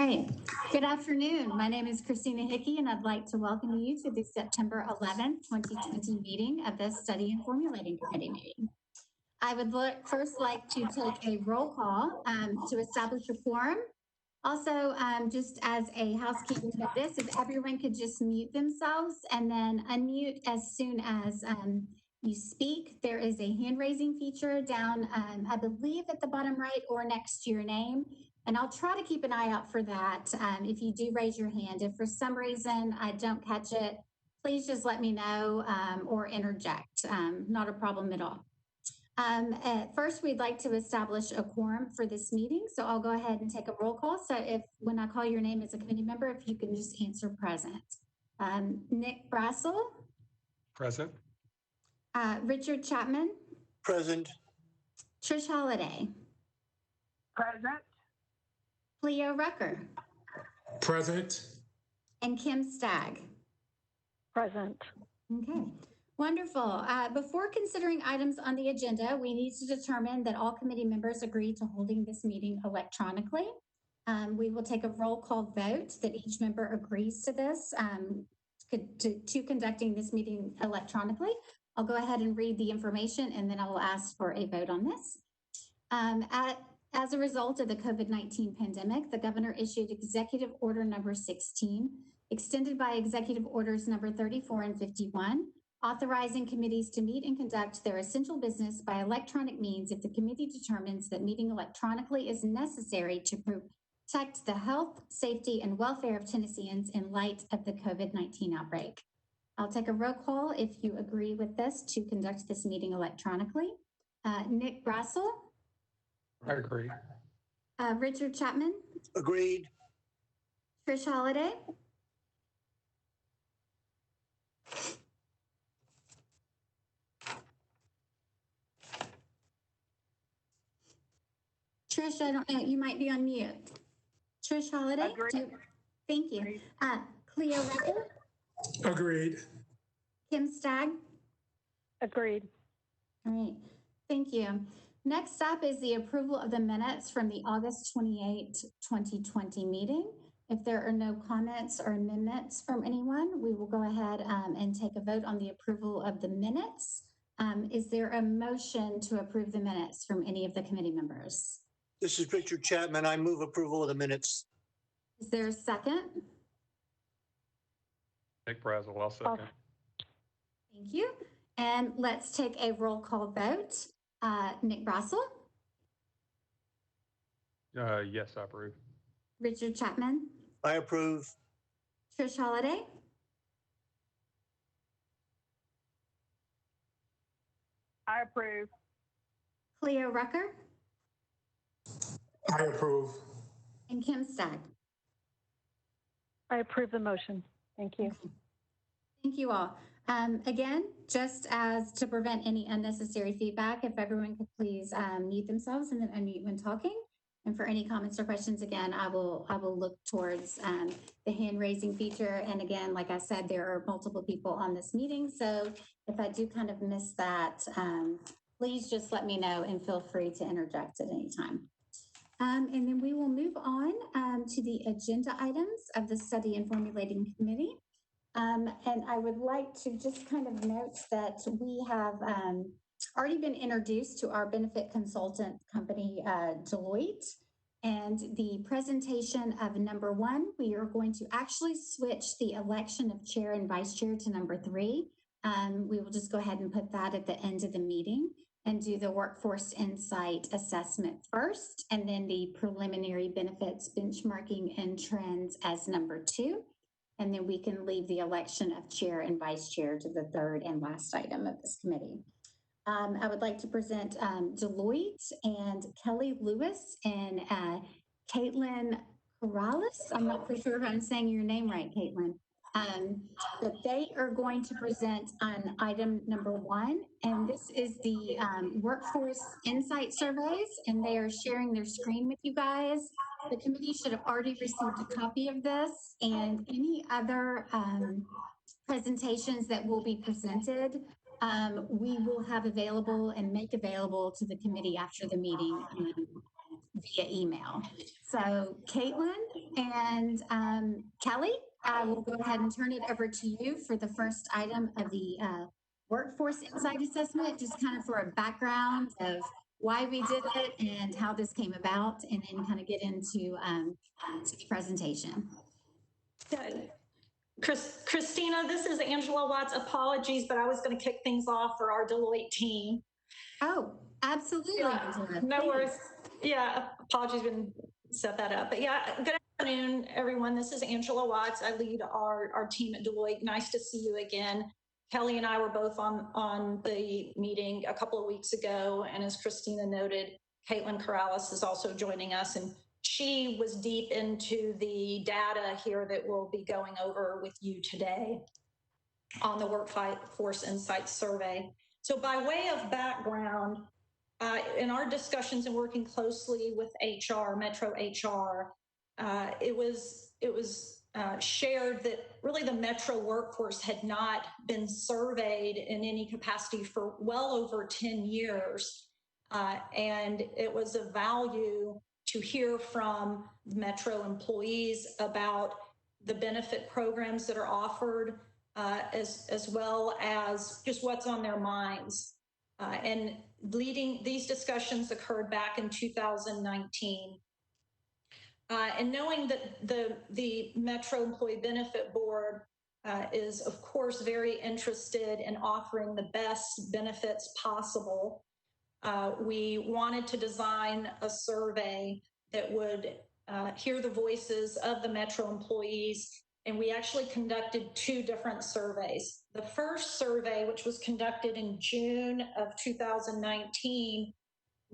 right. Good afternoon. My name is Christina Hickey, and I'd like to welcome you to the September 11th, 2020 meeting of the Study and Formulating Committee meeting. I would first like to take a roll call to establish a quorum. Also, just as a housekeeping notice, if everyone could just mute themselves and then unmute as soon as you speak. There is a hand raising feature down, I believe at the bottom right or next to your name. And I'll try to keep an eye out for that. If you do raise your hand, if for some reason I don't catch it, please just let me know or interject. Not a problem at all. At first, we'd like to establish a quorum for this meeting. So I'll go ahead and take a roll call. So when I call your name as a committee member, if you can just answer present. Nick Brassel. Present. Richard Chapman. Present. Trish Holiday. Present. Cleo Rucker. Present. And Kim Stagg. Present. Okay, wonderful. Before considering items on the agenda, we need to determine that all committee members agree to holding this meeting electronically. We will take a roll call vote that each member agrees to this, to conducting this meeting electronically. I'll go ahead and read the information and then I will ask for a vote on this. As a result of the COVID-19 pandemic, the governor issued Executive Order number 16, extended by Executive Orders number 34 and 51, authorizing committees to meet and conduct their essential business by electronic means if the committee determines that meeting electronically is necessary to protect the health, safety, and welfare of Tennesseans in light of the COVID-19 outbreak. I'll take a roll call if you agree with this to conduct this meeting electronically. Nick Brassel. I agree. Richard Chapman. Agreed. Trish Holiday. Trish, I don't know, you might be on mute. Trish Holiday. Thank you. Cleo Rucker. Agreed. Kim Stagg. Agreed. All right, thank you. Next up is the approval of the minutes from the August 28, 2020 meeting. If there are no comments or amendments from anyone, we will go ahead and take a vote on the approval of the minutes. Is there a motion to approve the minutes from any of the committee members? This is Richard Chapman. I move approval of the minutes. Is there a second? Nick Brassel, I'll second. Thank you. And let's take a roll call vote. Nick Brassel. Yes, I approve. Richard Chapman. I approve. Trish Holiday. I approve. Cleo Rucker. I approve. And Kim Stagg. I approve the motion. Thank you. Thank you all. Again, just as to prevent any unnecessary feedback, if everyone could please mute themselves and then unmute when talking. And for any comments or questions, again, I will look towards the hand raising feature. And again, like I said, there are multiple people on this meeting. So if I do kind of miss that, please just let me know and feel free to interject at any time. And then we will move on to the agenda items of the Study and Formulating Committee. And I would like to just kind of note that we have already been introduced to our benefit consultant company, Deloitte. And the presentation of number 1, we are going to actually switch the election of chair and vice chair to number 3. We will just go ahead and put that at the end of the meeting and do the workforce insight assessment first, and then the preliminary benefits benchmarking and trends as number 2. And then we can leave the election of chair and vice chair to the third and last item of this committee. I would like to present Deloitte and Kelly Lewis and Caitlin Corrales. I'm not for sure if I'm saying your name right, Caitlin. But they are going to present on item number 1, and this is the workforce insight surveys, and they are sharing their screen with you guys. The committee should have already received a copy of this, and any other presentations that will be presented, we will have available and make available to the committee after the meeting via email. So Caitlin, And Kelly, I will go ahead and turn it over to you for the first item of the workforce insight assessment, just kind of for a background of why we did it and how this came about, and then kind of get into to the presentation. Good. Christina, this is Angela Watts. Apologies, but I was going to kick things off for our Deloitte team. Oh, absolutely. Yeah, no worries. Yeah, apologies, didn't set that up. But yeah, good afternoon, everyone. This is Angela Watts. I lead our team at Deloitte. Nice to see you again. Kelly and I were both on the meeting a couple of weeks ago. And as Christina noted, Caitlin Corrales is also joining us. And she was deep into the data here that we'll be going over with you today on the Workforce Insights Survey. So by way of background, in our discussions and working closely with HR, Metro HR, it was shared that really the Metro workforce had not been surveyed in any capacity for well over 10 years. And it was of value to hear from Metro employees about the benefit programs that are offered, as well as just what's on their minds. And leading these discussions occurred back in 2019. And knowing that the Metro Employee Benefit Board is, of course, very interested in offering the best benefits possible, we wanted to design a survey that would hear the voices of the Metro employees. And we actually conducted two different surveys. The first survey, which was conducted in June of 2019,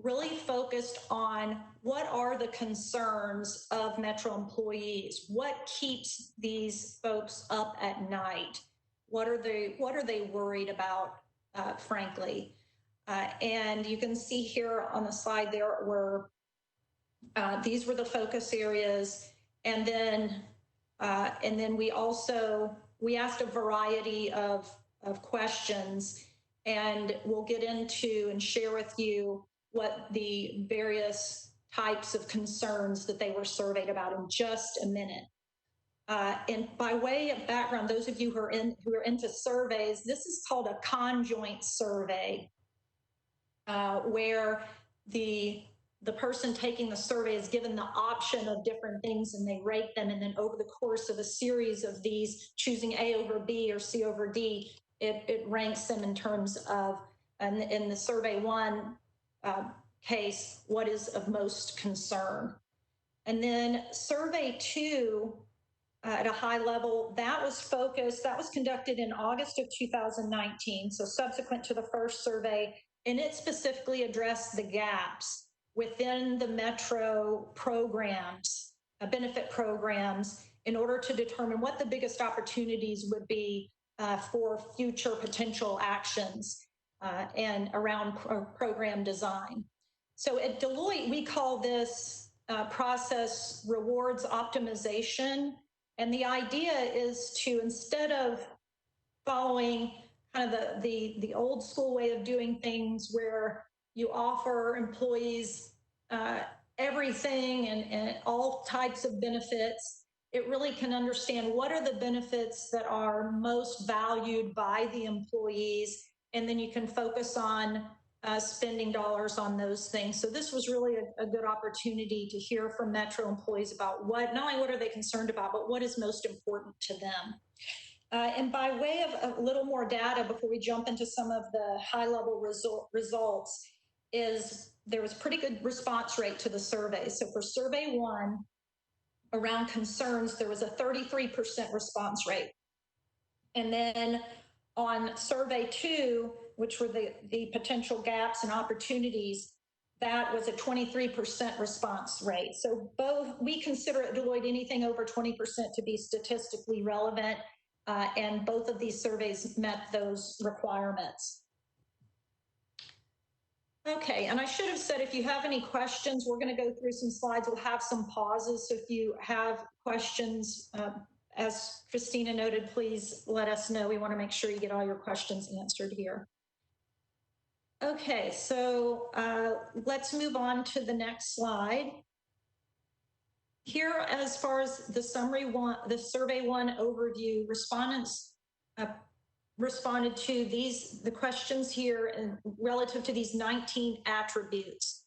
really focused on what are the concerns of Metro employees? What keeps these folks up at night? What are they worried about, frankly? And you can see here on the slide there were, these were the focus areas. And then we asked a variety of questions, and we'll get into and share with you what the various types of concerns that they were surveyed about in just a minute. And by way of background, those of you who are into surveys, this is called a conjoint survey, where the person taking the survey is given the option of different things and they rate them. And then over the course of a series of these, choosing A over B or C over D, it ranks them in terms of, and in the survey one case, what is of most concern. And then survey two, at a high level, that was conducted in August of 2019. So subsequent to the first survey, and it specifically addressed the gaps within the Metro programs, benefit programs, in order to determine what the biggest opportunities would be for future potential actions and around program design. So at Deloitte, we call this process rewards optimization. And the idea is to, instead of following kind of the old school way of doing things where you offer employees everything and all types of benefits, it really can understand what are the benefits that are most valued by the employees, and then you can focus on spending dollars on those things. So this was really a good opportunity to hear from Metro employees about not only what are they concerned about, but what is most important to them. And by way of a little more data before we jump into some of the high-level results, is there was pretty good response rate to the survey. So for survey one, around concerns, there was a 33% response rate. And then on survey two, which were the potential gaps and opportunities, that was a 23% response rate. So both, we consider at Deloitte anything over 20% to be statistically relevant, and both of these surveys met those requirements. Okay, and I should have said, if you have any questions, we're going to go through some slides. We'll have some pauses. So if you have questions, as Christina noted, please let us know. We want to make sure you get all your questions answered here. Okay, so let's move on to the next slide. Here, as far as the the survey one overview, respondents responded to the questions here and relative to these 19 attributes.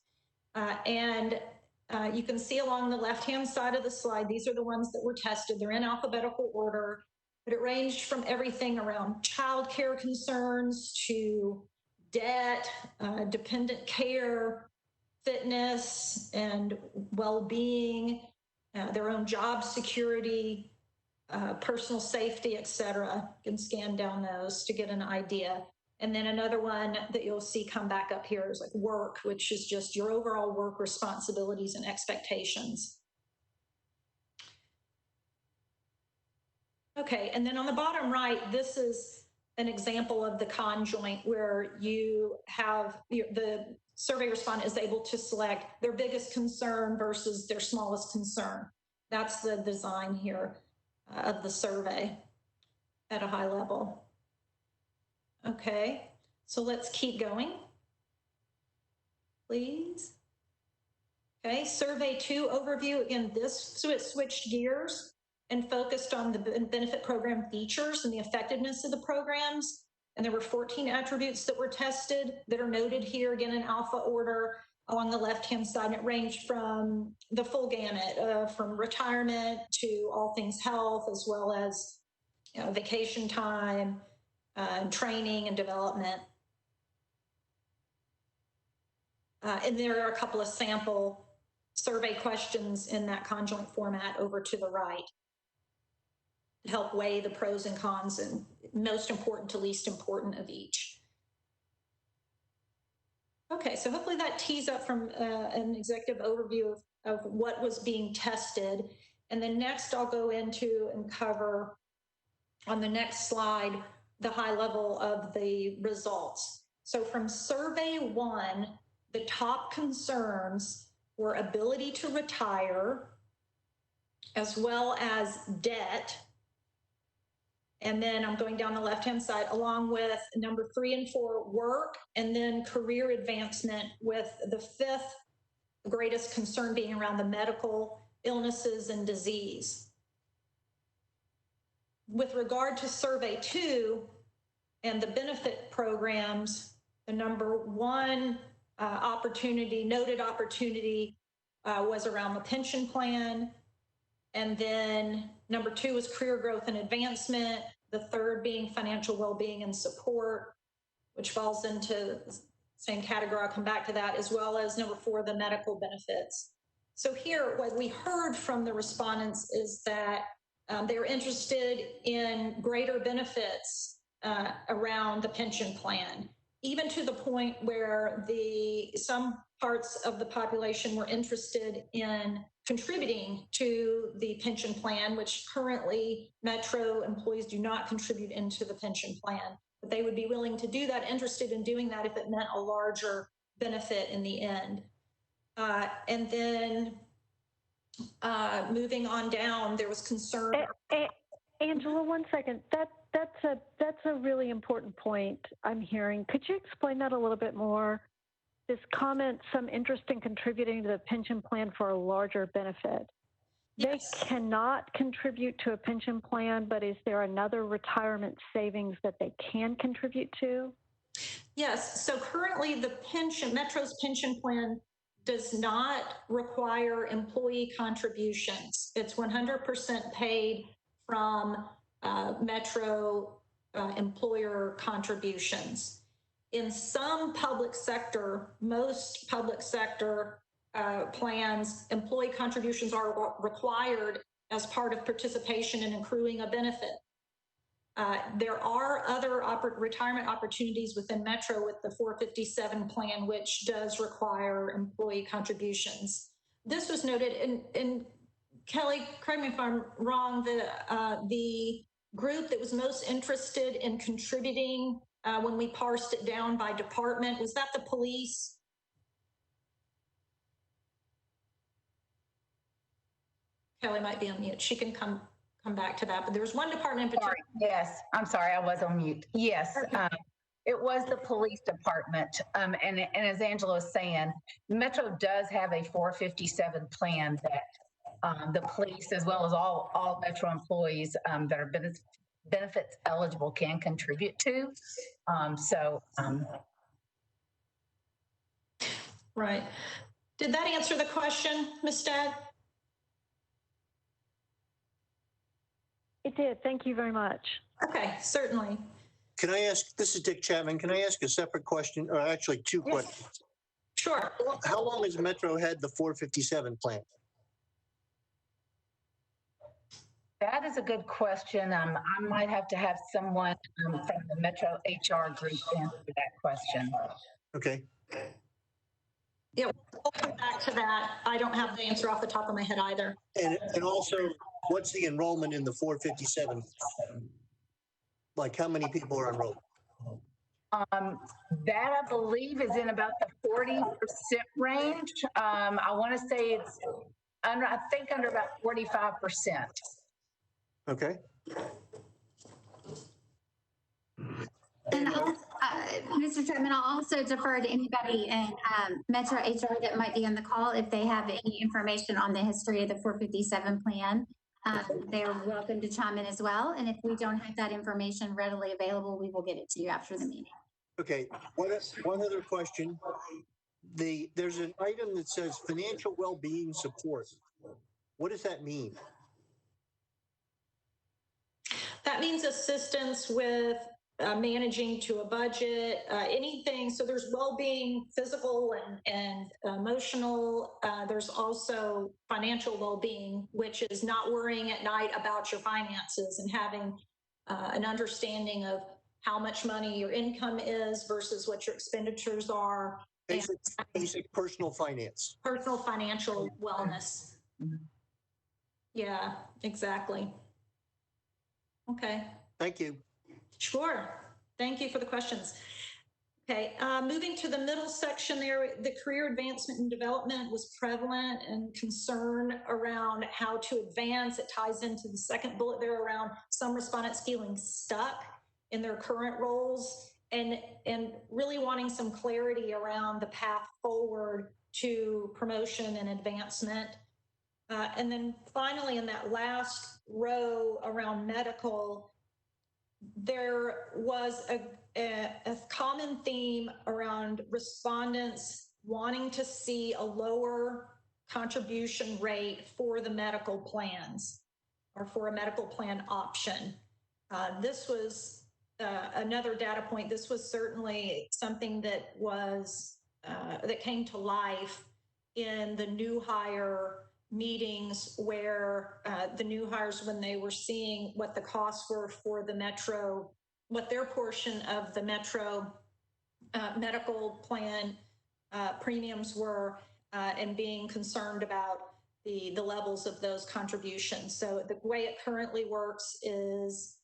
You can see along the left-hand side of the slide, these are the ones that were tested. They're in alphabetical order, but it ranged from everything around childcare concerns to debt, dependent care, fitness and well-being, their own job security, personal safety, etc. You can scan down those to get an idea. And then another one that you'll see come back up here is like work, which is just your overall work responsibilities and expectations. Okay, and then on the bottom right, this is an example of the conjoint where you have the survey respondent is able to select their biggest concern versus their smallest concern. That's the design here of the survey at a high level. Okay, so let's keep going, please. Okay, survey 2 overview. Again, so it switched gears and focused on the benefit program features and the effectiveness of the programs. And there were 14 attributes that were tested that are noted here, again, in alpha order along the left-hand side. And it ranged from the full gamut, from retirement to all things health, as well as vacation time, training and development. And there are a couple of sample survey questions in that conjoint format over to the right to help weigh the pros and cons and most important to least important of each. Okay, so hopefully that tees up from an executive overview of what was being tested. And then next I'll go into and cover on the next slide the high level of the results. So from survey 1, the top concerns were ability to retire, as well as debt. And then I'm going down the left-hand side, along with number 3 and 4, work, and then career advancement, with the 5th greatest concern being around the medical illnesses and disease. With regard to survey 2 and the benefit programs, the number 1 noted opportunity was around the pension plan. And then number 2 was career growth and advancement. The 3rd being financial well-being and support, which falls into the same category. I'll come back to that, as well as number 4, the medical benefits. So here, what we heard from the respondents is that they were interested in greater benefits around the pension plan, even to the point where some parts of the population were interested in contributing to the pension plan, which currently Metro employees do not contribute into the pension plan, but they would be willing to do that, interested in doing that if it meant a larger benefit in the end. And then moving on down, there was concern. Angela, one second. That's a really important point I'm hearing. Could you explain that a little bit more? This comment, some interest in contributing to the pension plan for a larger benefit. Yes. They cannot contribute to a pension plan, but is there another retirement savings that they can contribute to? Yes, so currently the Metro's pension plan does not require employee contributions. It's 100% paid from Metro employer contributions. In some public sector, most public sector plans, employee contributions are required as part of participation in accruing a benefit. There are other retirement opportunities within Metro with the 457 plan, which does require employee contributions. This was noted in Kelly, correct me if I'm wrong, the group that was most interested in contributing when we parsed it down by department, was that the police? Kelly might be on mute. She can come back to that, but there was one department in particular. Yes, I'm sorry, I was on mute. Yes, it was the police department. And as Angela was saying, Metro does have a 457 plan that the police, as well as all Metro employees that are benefits eligible can contribute to. Right. Did that answer the question, Ms. Stagg? It did. Thank you very much. Okay, certainly. Can I ask, this is Dick Chapman, can I ask a separate question, or actually two Yes. questions? Sure. How long has Metro had the 457 plan? That is a good question. I might have to have someone from the Metro HR group answer that question. Okay, Yeah, we'll come back to that. I don't have the answer off the top of my head either. and also, what's the enrollment in the 457? Like, how many people are enrolled? That I believe is in about the 40% range. I want to say it's under, I think under about 45%. Okay, And Mr. Chapman, I'll also defer to anybody in Metro HR that might be on the call if they have any information on the history of the 457 plan. They're welcome to chime in as well. And if we don't have that information readily available, we will get it to you after the meeting. okay. One other question. There's an item that says financial well-being support. What does that mean? That means assistance with managing to a budget, anything. So there's well-being, physical and emotional. There's also financial well-being, which is not worrying at night about your finances and having an understanding of how much money your income is versus what your expenditures are. Basic personal finance. Personal financial wellness. Yeah, exactly. Okay. Thank you. Sure. Thank you for the questions. Okay, moving to the middle section there, the career advancement and development was prevalent and concern around how to advance. It ties into the second bullet there around some respondents feeling stuck in their current roles and really wanting some clarity around the path forward to promotion and advancement. And then finally, in that last row around medical, there was a common theme around respondents wanting to see a lower contribution rate for the medical plans or for a medical plan option. This was another data point. This was certainly something that was that came to life in the new hire meetings where the new hires, when they were seeing what the costs were for the Metro, what their portion of the Metro medical plan premiums were, and being concerned about the levels of those contributions. So the way it currently works is,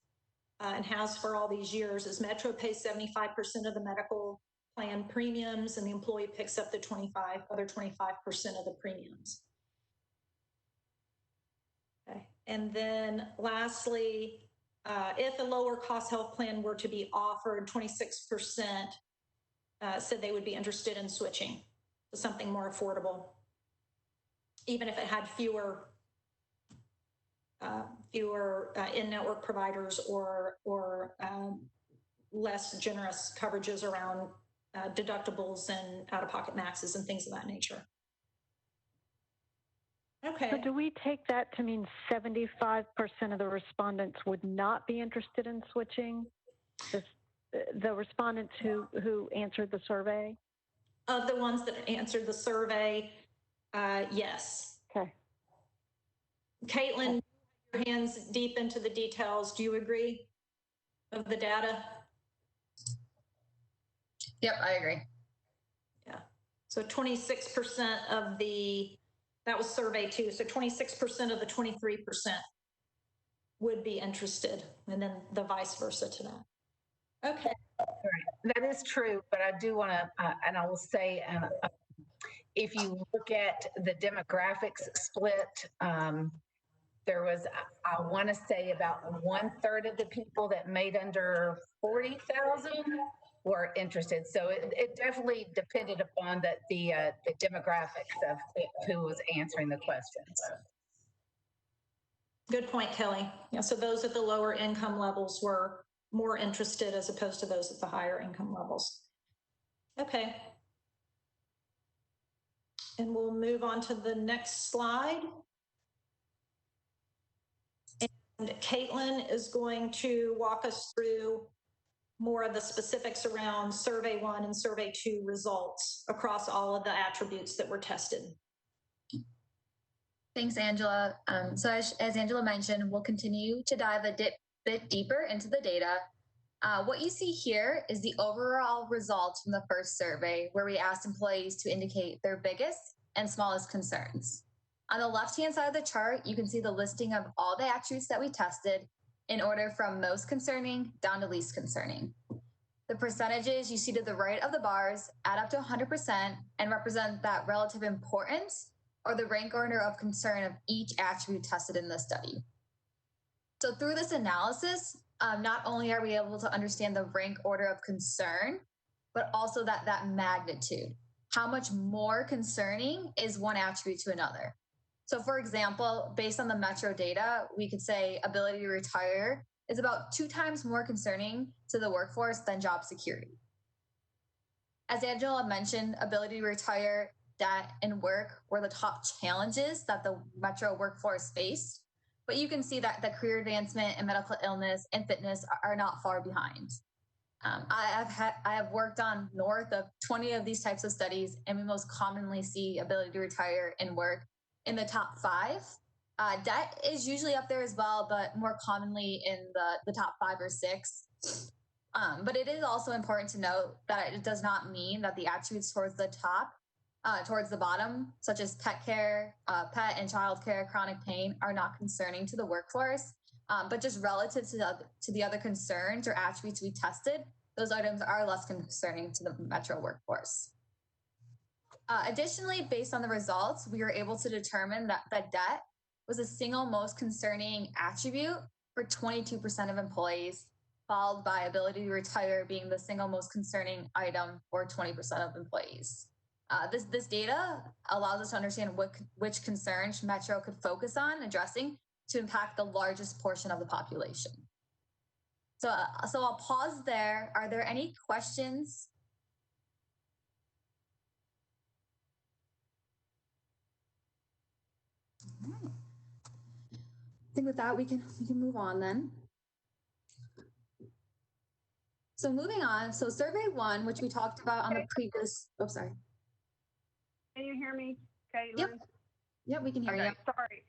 and has for all these years, is Metro pays 75% of the medical plan premiums and the employee picks up the other 25% of the premiums. Okay. And then lastly, if a lower cost health plan were to be offered, 26% said they would be interested in switching to something more affordable, even if it had fewer in-network providers or less generous coverages around deductibles and out-of-pocket maxes and things of that nature. Okay. So do we take that to mean 75% of the respondents would not be interested in switching? The respondents who answered the survey? Of the ones that answered the survey, yes. Okay. Caitlin, your hands deep into the details. Do you agree of the data? Yep, I agree. Yeah. So 26% of that was survey 2. So 26% of the 23% would be interested, and then the vice versa to that. Okay. That is true, but I do want to, and I will say, if you look at the demographics split, there was, I want to say, about 1/3 of the people that made under 40,000 were interested. So it definitely depended upon the demographics of who was answering the questions. Good point, Kelly. Yeah, so those at the lower income levels were more interested as opposed to those at the higher income levels. Okay. And we'll move on to the next slide. And Caitlin is going to walk us through more of the specifics around survey 1 and survey 2 results across all of the attributes that were tested. Thanks, Angela. So as Angela mentioned, we'll continue to dive a bit deeper into the data. What you see here is the overall results from the first survey, where we asked employees to indicate their biggest and smallest concerns. On the left-hand side of the chart, you can see the listing of all the attributes that we tested in order from most concerning down to least concerning. The percentages you see to the right of the bars add up to 100% and represent that relative importance or the rank order of concern of each attribute tested in the study. So through this analysis, not only are we able to understand the rank order of concern, but also that magnitude. How much more concerning is one attribute to another? So for example, based on the Metro data, we could say ability to retire is about 2 times more concerning to the workforce than job security. As Angela mentioned, ability to retire, debt, and work were the top challenges that the Metro workforce faced. But you can see that the career advancement and medical illness and fitness are not far behind. I have worked on north of 20 of these types of studies, and we most commonly see ability to retire and work in the top 5. Debt is usually up there as well, but more commonly in the top 5 or 6. But it is also important to note that it does not mean that the attributes towards the top, towards the bottom, such as pet care, pet and child care, chronic pain, are not concerning to the workforce. But just relative to the other concerns or attributes we tested, those items are less concerning to the Metro workforce. Additionally, based on the results, we were able to determine that debt was the single most concerning attribute for 22% of employees, followed by ability to retire being the single most concerning item for 20% of employees. This data allows us to understand which concerns Metro could focus on addressing to impact the largest portion of the population. So I'll pause there. Are there any questions? I think with that, we can move on then. So moving on, so survey 1, which we talked about on the previous, oh, sorry. Can you hear me, Caitlin? Yep, we can hear you. Sorry.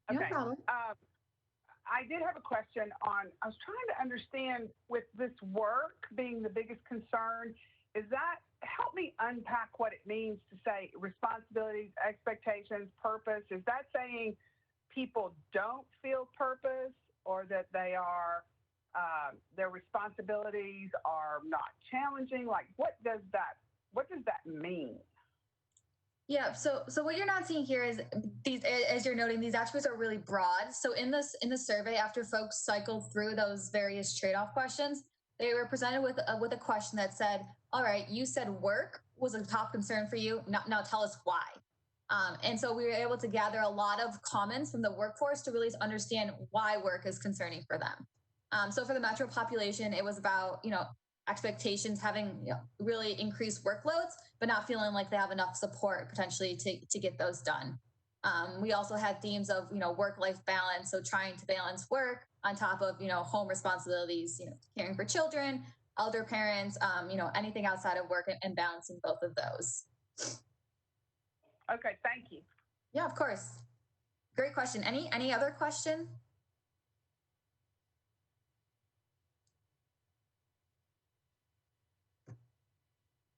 No Okay. problem. I did have a question on, I was trying to understand with this work being the biggest concern, help me unpack what it means to say responsibilities, expectations, purpose. Is that saying people don't feel purpose, or that they are, their responsibilities are not challenging? Like, what does that mean? Yeah, so what you're not seeing here is these, as you're noting, these attributes are really broad. So in the survey, after folks cycled through those various trade-off questions, they were presented with a question that said, all right, you said work was a top concern for you. Now tell us why. And so we were able to gather a lot of comments from the workforce to really understand why work is concerning for them. So for the Metro population, it was about, expectations having really increased workloads, but not feeling like they have enough support potentially to get those done. We also had themes of, work-life balance. So trying to balance work on top of, home responsibilities, caring for children, elder parents, anything outside of work, and balancing both of those. Okay, thank you. Yeah, of course. Great question. Any other question?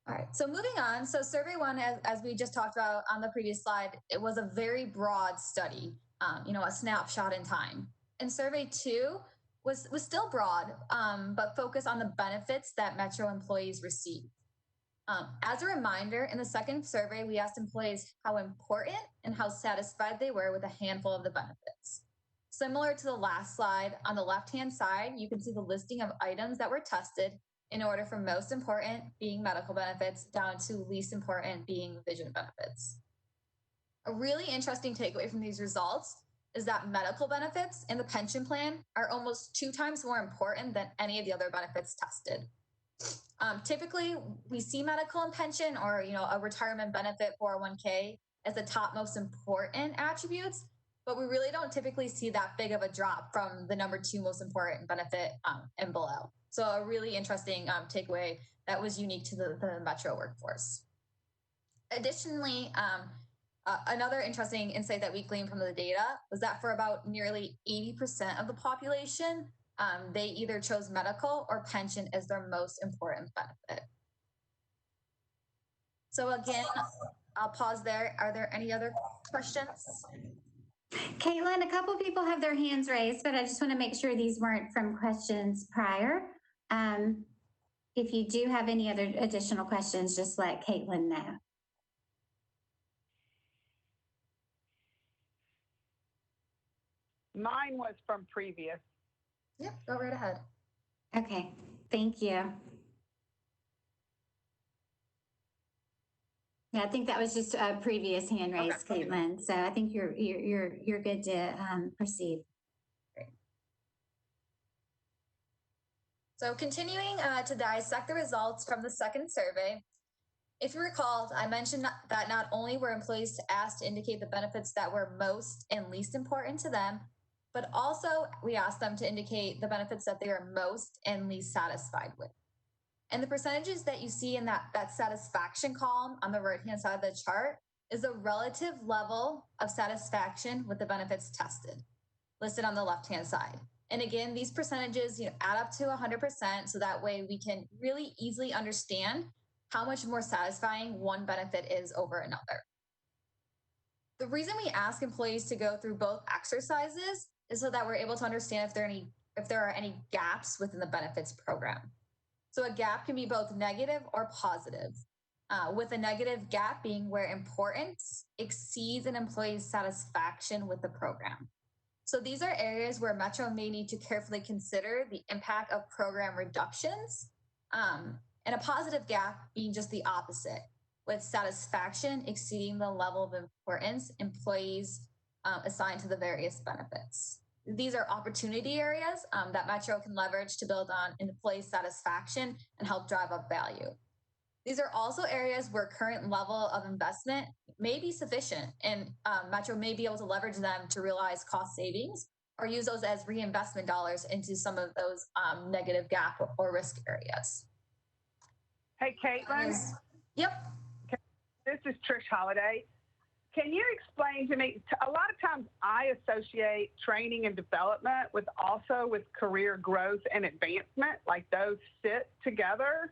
All right, so moving on. So survey 1, as we just talked about on the previous slide, it was a very broad study, a snapshot in time. And survey 2 was still broad, but focused on the benefits that Metro employees receive. As a reminder, in the second survey, we asked employees how important and how satisfied they were with a handful of the benefits. Similar to the last slide, on the left-hand side, you can see the listing of items that were tested in order from most important being medical benefits down to least important being vision benefits. A really interesting takeaway from these results is that medical benefits and the pension plan are almost 2 times more important than any of the other benefits tested. Typically, we see medical and pension or, a retirement benefit 401k as the top most important attributes, but we really don't typically see that big of a drop from the number 2 most important benefit and below. So a really interesting takeaway that was unique to the Metro workforce. Additionally, another interesting insight that we gleaned from the data was that for about nearly 80% of the population, they either chose medical or pension as their most important benefit. So again, I'll pause there. Are there any other questions? Caitlin, a couple people have their hands raised, but I just want to make sure these weren't from questions prior. If you do have any other additional questions, just let Caitlin know. Mine was from previous. Yep, go right ahead. Okay, thank you. Yeah, I think that was just a previous hand raise, okay. Caitlin. So I think you're good to proceed. Great. So continuing to dissect the results from the second survey, if you recall, I mentioned that not only were employees asked to indicate the benefits that were most and least important to them, but also we asked them to indicate the benefits that they are most and least satisfied with. And the percentages that you see in that satisfaction column on the right-hand side of the chart is the relative level of satisfaction with the benefits tested, listed on the left-hand side. And again, these percentages add up to 100%, so that way we can really easily understand how much more satisfying one benefit is over another. The reason we ask employees to go through both exercises is so that we're able to understand if there are any gaps within the benefits program. So a gap can be both negative or positive, with a negative gap being where importance exceeds an employee's satisfaction with the program. So these are areas where Metro may need to carefully consider the impact of program reductions, and a positive gap being just the opposite, with satisfaction exceeding the level of importance employees assigned to the various benefits. These are opportunity areas that Metro can leverage to build on employee satisfaction and help drive up value. These are also areas where current level of investment may be sufficient, and Metro may be able to leverage them to realize cost savings or use those as reinvestment dollars into some of those negative gap or risk areas. Hey, Caitlin. Yep. This is Trish Holiday. Can you explain to me, a lot of times I associate training and development with career growth and advancement, like those sit together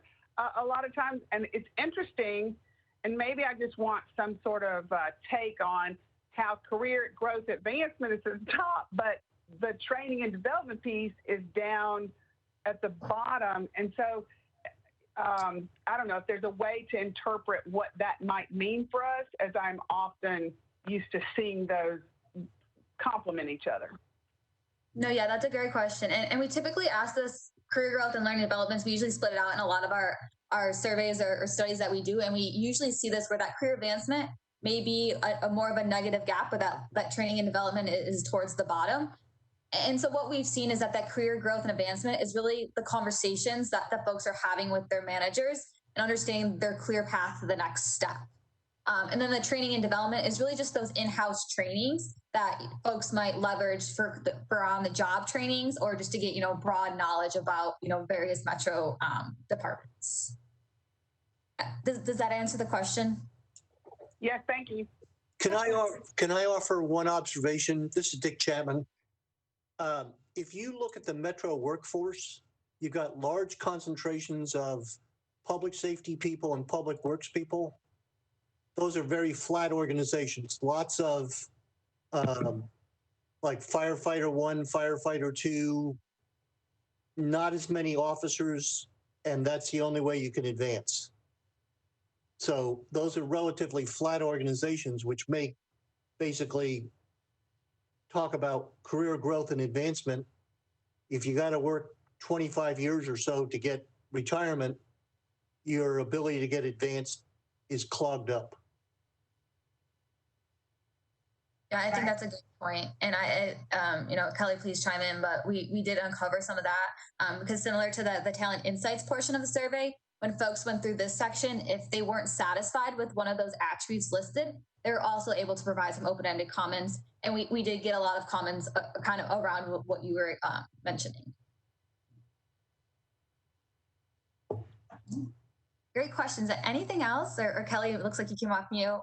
a lot of times. And it's interesting, and maybe I just want some sort of take on how career growth advancement is at the top, but the training and development piece is down at the bottom. And so I don't know if there's a way to interpret what that might mean for us, as I'm often used to seeing those complement each other. No, yeah, that's a great question. And we typically ask this career growth and learning developments. We usually split it out in a lot of our surveys or studies that we do. And we usually see this where that career advancement may be a more of a negative gap, but that training and development is towards the bottom. And so what we've seen is that career growth and advancement is really the conversations that folks are having with their managers and understanding their clear path to the next step. And then the training and development is really just those in-house trainings that folks might leverage for on-the-job trainings, or just to get, broad knowledge about, various Metro departments. Does that answer the question? Yes, thank you. Can I offer one observation? This is Dick Chapman. If you look at the Metro workforce, you've got large concentrations of public safety people and public works people. Those are very flat organizations. Lots of like firefighter 1, firefighter 2, not as many officers, and that's the only way you can advance. So those are relatively flat organizations, which make basically talk about career growth and advancement. If you got to work 25 years or so to get retirement, your ability to get advanced is clogged up. Yeah, I think that's a good point. And Kelly, please chime in, but we did uncover some of that because similar to the talent insights portion of the survey, when folks went through this section, if they weren't satisfied with one of those attributes listed, they were also able to provide some open-ended comments. And we did get a lot of comments kind of around what you were mentioning. Great questions. Anything else? Or Kelly, it looks like you came off mute.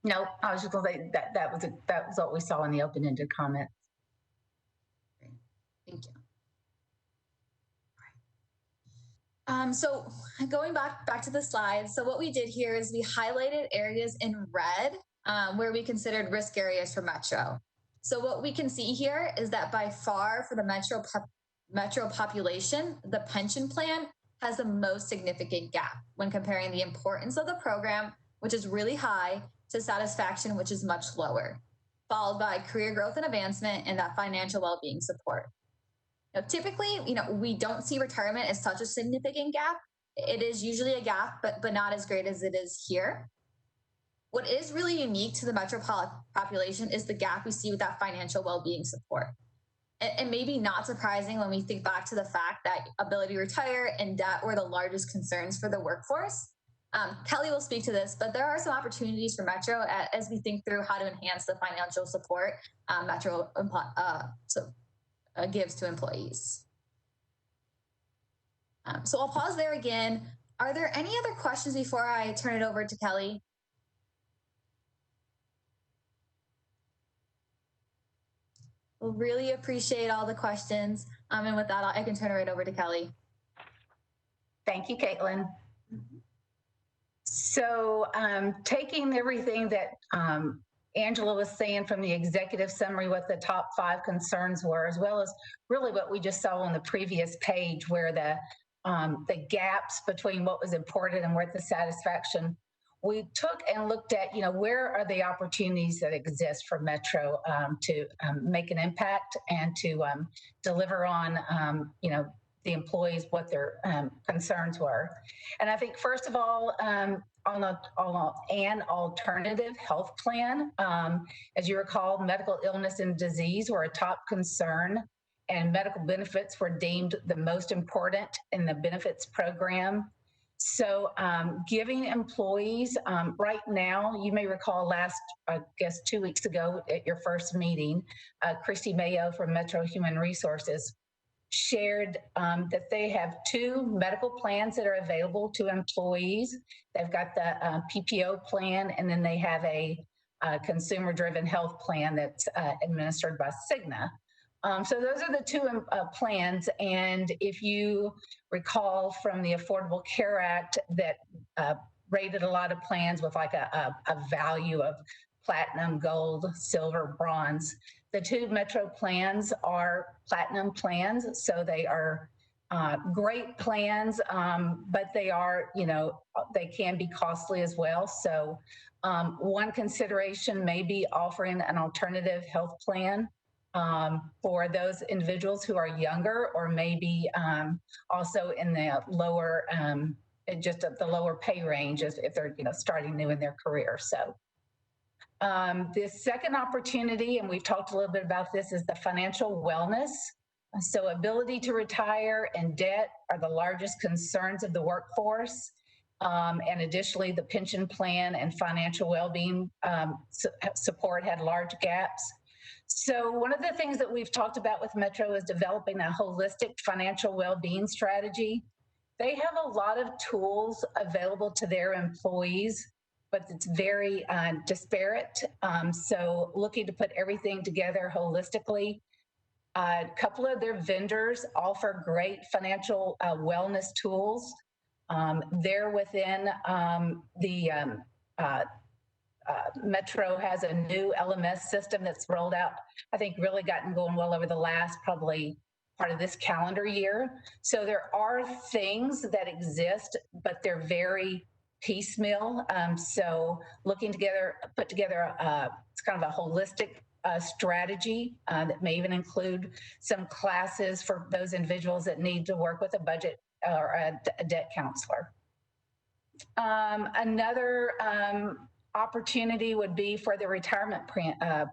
No, I was just going to say that was what we saw in the open-ended comments. Great. Thank you. So going back to the slides. So what we did here is we highlighted areas in red where we considered risk areas for Metro. So what we can see here is that by far for the Metro population, the pension plan has the most significant gap when comparing the importance of the program, which is really high, to satisfaction, which is much lower, followed by career growth and advancement and that financial well-being support. Now, typically, we don't see retirement as such a significant gap. It is usually a gap, but not as great as it is here. What is really unique to the Metro population is the gap we see with that financial well-being support. And maybe not surprising when we think back to the fact that ability to retire and debt were the largest concerns for the workforce. Kelly will speak to this, but there are some opportunities for Metro as we think through how to enhance the financial support Metro gives to employees. So I'll pause there again. Are there any other questions before I turn it over to Kelly? We'll really appreciate all the questions. And with that, I can turn it right over to Kelly. Thank you, Caitlin. So taking everything that Angela was saying from the executive summary, what the top 5 concerns were, as well as really what we just saw on the previous page, where the gaps between what was important and what the satisfaction, we took and looked at, where are the opportunities that exist for Metro to make an impact and to deliver on, the employees, what their concerns were. And I think, first of all, on an alternative health plan, as you recall, medical illness and disease were a top concern, and medical benefits were deemed the most important in the benefits program. So giving employees, right now, you may recall I guess 2 weeks ago at your first meeting, Christy Mayo from Metro Human Resources shared that they have 2 medical plans that are available to employees. They've got the PPO plan, and then they have a consumer-driven health plan that's administered by Cigna. So those are the 2 plans. And if you recall from the Affordable Care Act that rated a lot of plans with like a value of platinum, gold, silver, bronze, the 2 Metro plans are platinum plans. So they are great plans, but they are, they can be costly as well. So one consideration may be offering an alternative health plan for those individuals who are younger, or maybe also in the lower, just at the lower pay range if they're starting new in their career. So the second opportunity, and we've talked a little bit about this, is the financial wellness. So ability to retire and debt are the largest concerns of the workforce. And additionally, the pension plan and financial well-being support had large gaps. So one of the things that we've talked about with Metro is developing a holistic financial well-being strategy. They have a lot of tools available to their employees, but it's very disparate. So looking to put everything together holistically. A couple of their vendors offer great financial wellness tools. They're within Metro has a new LMS system that's rolled out, I think really gotten going well over the last probably part of this calendar year. So there are things that exist, but they're very piecemeal. So looking together, put together, it's kind of a holistic strategy that may even include some classes for those individuals that need to work with a budget or a debt counselor. Another opportunity would be for the retirement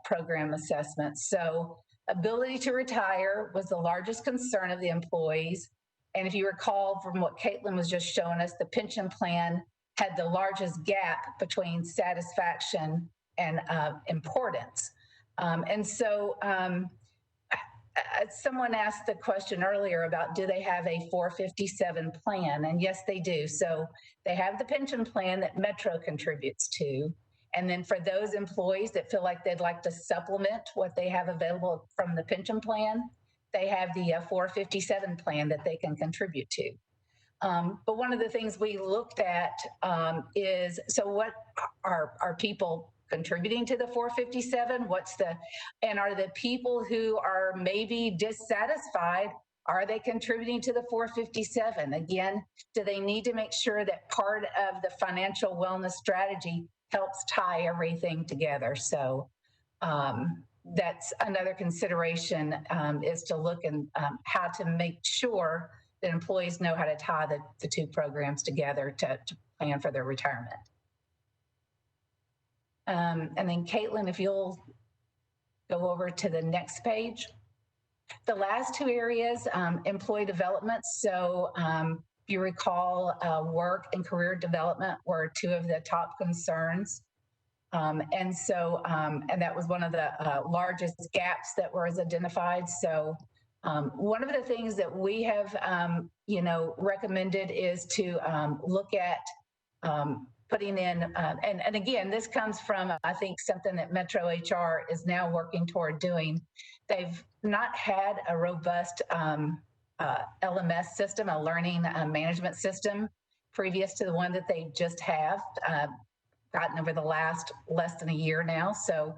program assessments. So ability to retire was the largest concern of the employees. And if you recall from what Caitlin was just showing us, the pension plan had the largest gap between satisfaction and importance. Someone asked the question earlier about, do they have a 457 plan? And yes, they do. So they have the pension plan that Metro contributes to. And then for those employees that feel like they'd like to supplement what they have available from the pension plan, they have the 457 plan that they can contribute to. But one of the things we looked at is, so what are people contributing to the 457? And are the people who are maybe dissatisfied, are they contributing to the 457? Again, do they need to make sure that part of the financial wellness strategy helps tie everything together? So that's another consideration, is to look and how to make sure that employees know how to tie the two programs together to plan for their retirement. And then Caitlin, if you'll go over to the next page. The last two areas, employee development. So if you recall, work and career development were two of the top concerns. And that was one of the largest gaps that was identified. So one of the things that we have, recommended is to look at putting in, and again, this comes from, I think, something that Metro HR is now working toward doing. They've not had a robust LMS system, a learning management system, previous to the one that they just have gotten over the last less than a year now. So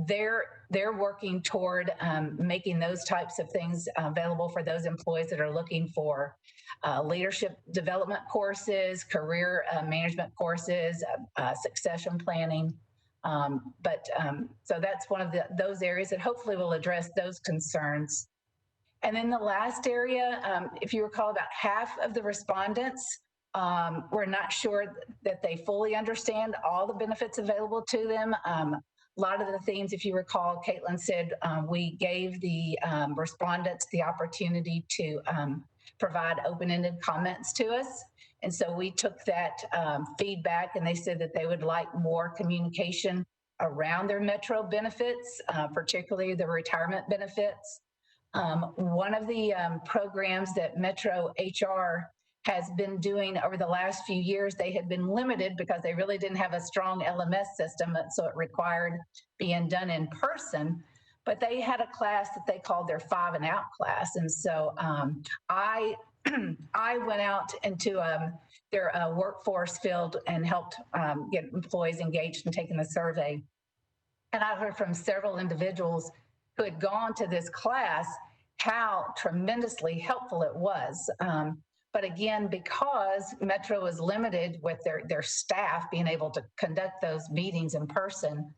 they're working toward making those types of things available for those employees that are looking for leadership development courses, career management courses, succession planning. So that's one of those areas that hopefully will address those concerns. And then the last area, if you recall, about half of the respondents we're not sure that they fully understand all the benefits available to them. A lot of the things, if you recall, Caitlin said, we gave the respondents the opportunity to provide open-ended comments to us. And so we took that feedback, and they said that they would like more communication around their Metro benefits, particularly the retirement benefits. One of the programs that Metro HR has been doing over the last few years, they had been limited because they really didn't have a strong LMS system, so it required being done in person. But they had a class that they called their 5 and Out class. And so I went out into their workforce field and helped get employees engaged in taking the survey. And I heard from several individuals who had gone to this class how tremendously helpful it was. But again, because Metro was limited with their staff being able to conduct those meetings in person,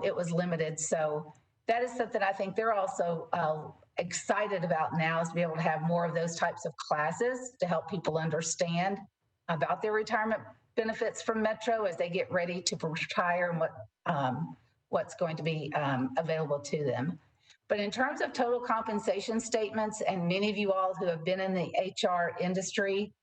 it was limited. So that is something I think they're also excited about now, is to be able to have more of those types of classes to help people understand about their retirement benefits from Metro as they get ready to retire and what's going to be available to them. But in terms of total compensation statements, and many of you all who have been in the HR industry,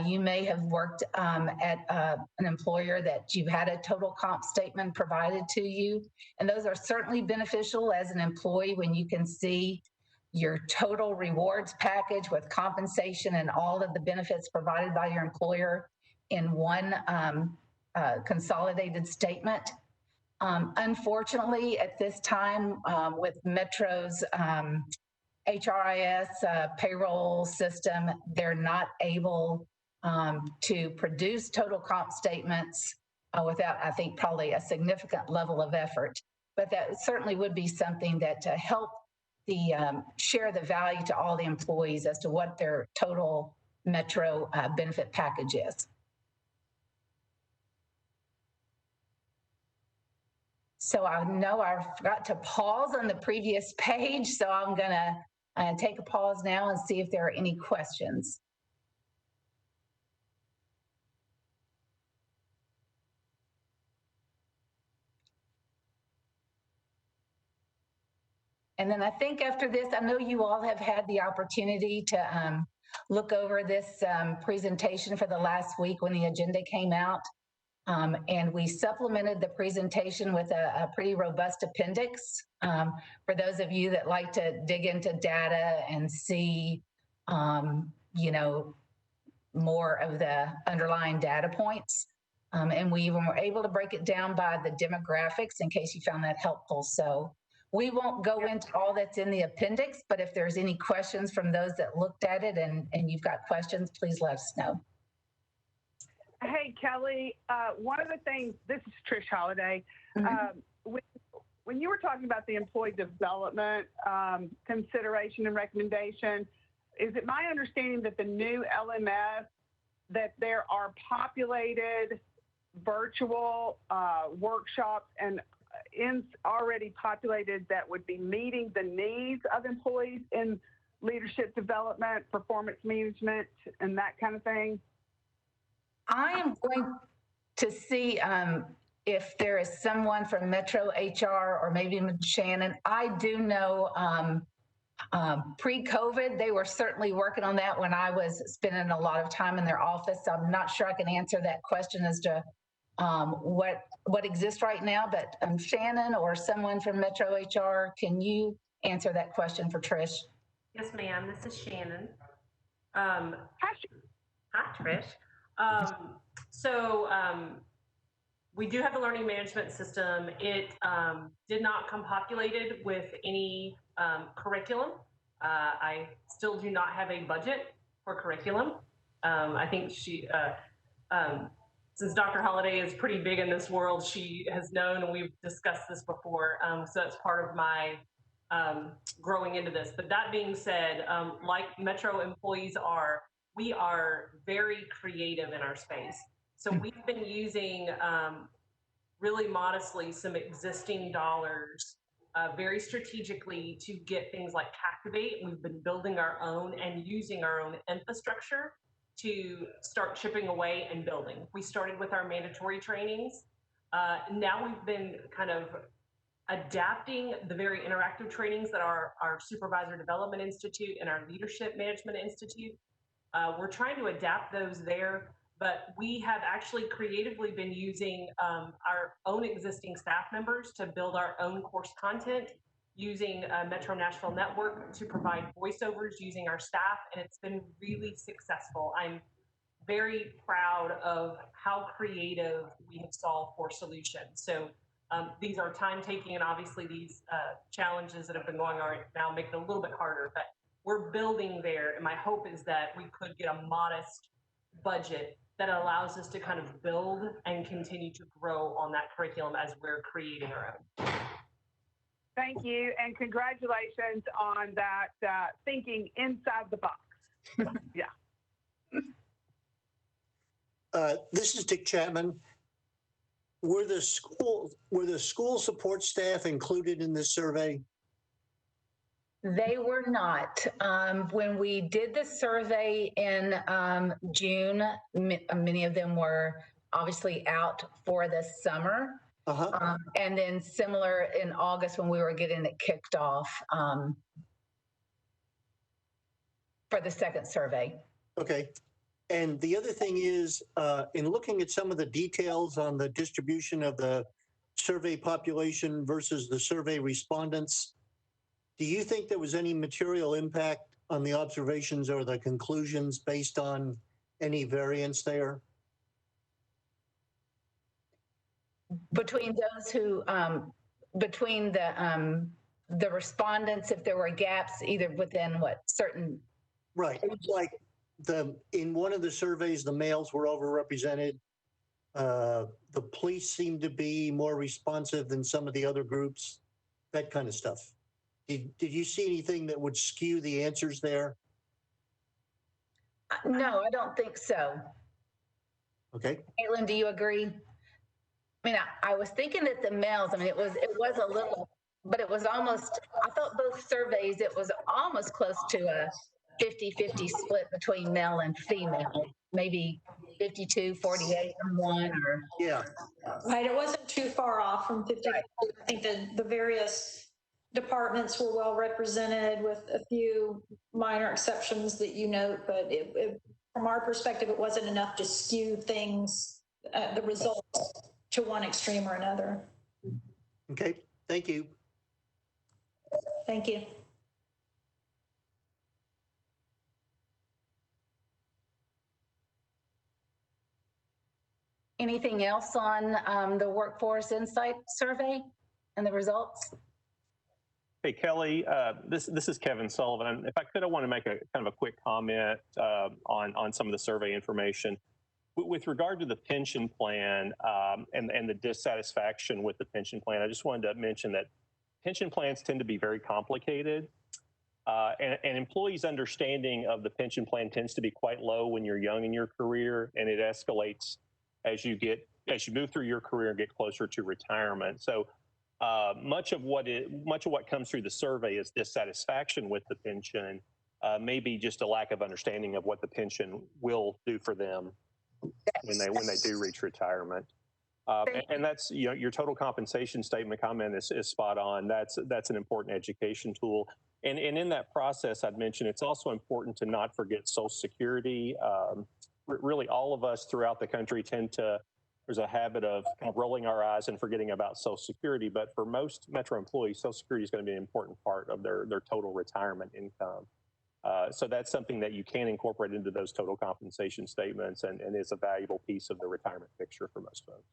you may have worked at an employer that you've had a total comp statement provided to you. And those are certainly beneficial as an employee when you can see your total rewards package with compensation and all of the benefits provided by your employer in one consolidated statement. Unfortunately, at this time, with Metro's HRIS payroll system, they're not able to produce total comp statements without, I think, probably a significant level of effort. But that certainly would be something that to help share the value to all the employees as to what their total Metro benefit package is. So I know I forgot to pause on the previous page, so I'm going to take a pause now and see if there are any questions. And then I think after this, I know you all have had the opportunity to look over this presentation for the last week when the agenda came out. And we supplemented the presentation with a pretty robust appendix for those of you that like to dig into data and see, more of the underlying data points. And we even were able to break it down by the demographics in case you found that helpful. So we won't go into all that's in the appendix, but if there's any questions from those that looked at it and you've got questions, please let us know. Hey, Kelly, one of the things, this is Trish Holiday. When you were talking about the employee development consideration and recommendation, is it my understanding that the new LMS, that there are populated virtual workshops and already populated that would be meeting the needs of employees in leadership development, performance management, and that kind of thing? I am going to see if there is someone from Metro HR or maybe Shannon. I do know pre-COVID, they were certainly working on that when I was spending a lot of time in their office. So I'm not sure I can answer that question as to what exists right now, but Shannon or someone from Metro HR, can you answer that question for Trish? Yes, ma'am. This is Shannon. Hi, Trish. We do have a learning management system. It did not come populated with any curriculum. I still do not have a budget for curriculum. I think since Dr. Holliday is pretty big in this world, she has known, and we've discussed this before. So that's part of my growing into this. But that being said, like Metro employees we are very creative in our space. So we've been using really modestly some existing dollars very strategically to get things like Captivate. We've been building our own and using our own infrastructure to start chipping away and building. We started with our mandatory trainings. Now we've been kind of adapting the very interactive trainings that our Supervisor Development Institute and our Leadership Management Institute. We're trying to adapt those there, but we have actually creatively been using our own existing staff members to build our own course content, using Metro Nashville Network to provide voiceovers using our staff, and it's been really successful. I'm very proud of how creative we have solved for solutions. So these are time-taking, and obviously these challenges that have been going on right now make it a little bit harder, but we're building there, and my hope is that we could get a modest budget that allows us to kind of build and continue to grow on that curriculum as we're creating our own. Thank you, and congratulations on that thinking inside the box. Yeah. This is Dick Chapman. Were the school support staff included in this survey? They were not. When we did the survey in June, many of them were obviously out for the summer. And then similar in August when we were getting it kicked off for the second survey. Okay. And the other thing is, in looking at some of the details on the distribution of the survey population versus the survey respondents, do you think there was any material impact on the observations or the conclusions based on any variance there? Between those who, between the respondents, if there were gaps either within certain. Right, like in one of the surveys, the males were overrepresented. The police seemed to be more responsive than some of the other groups, that kind of stuff. Did you see anything that would skew the answers there? No, I don't think so. Okay. Caitlin, do you agree? I mean, I was thinking that the males, I mean, it was a little, but it was almost, I thought both surveys, it was almost close to a 50-50 split between male and female, maybe 52-48 on one or. Yeah. Right, it wasn't too far off from 50. Right. I think the various departments were well represented with a few minor exceptions that you note, but from our perspective, it wasn't enough to skew things, the results to one extreme or another. Okay, thank you. Thank you. Anything else on the Workforce Insight Survey and the results? Hey, Kelly, this is Kevin Sullivan. If I could, I want to make a kind of a quick comment on some of the survey information. With regard to the pension plan and the dissatisfaction with the pension plan, I just wanted to mention that pension plans tend to be very complicated. And employees' understanding of the pension plan tends to be quite low when you're young in your career, and it escalates as you move through your career and get closer to retirement. So much of what comes through the survey is dissatisfaction with the pension, maybe just a lack of understanding of what the pension will do for them when they do reach retirement. And that's, your total compensation statement comment is spot on. That's an important education tool. And in that process, I'd mention it's also important to not forget Social Security. Really, all of us throughout the country there's a habit of kind of rolling our eyes and forgetting about Social Security. But for most Metro employees, Social Security is going to be an important part of their total retirement income. So that's something that you can incorporate into those total compensation statements and is a valuable piece of the retirement picture for most folks.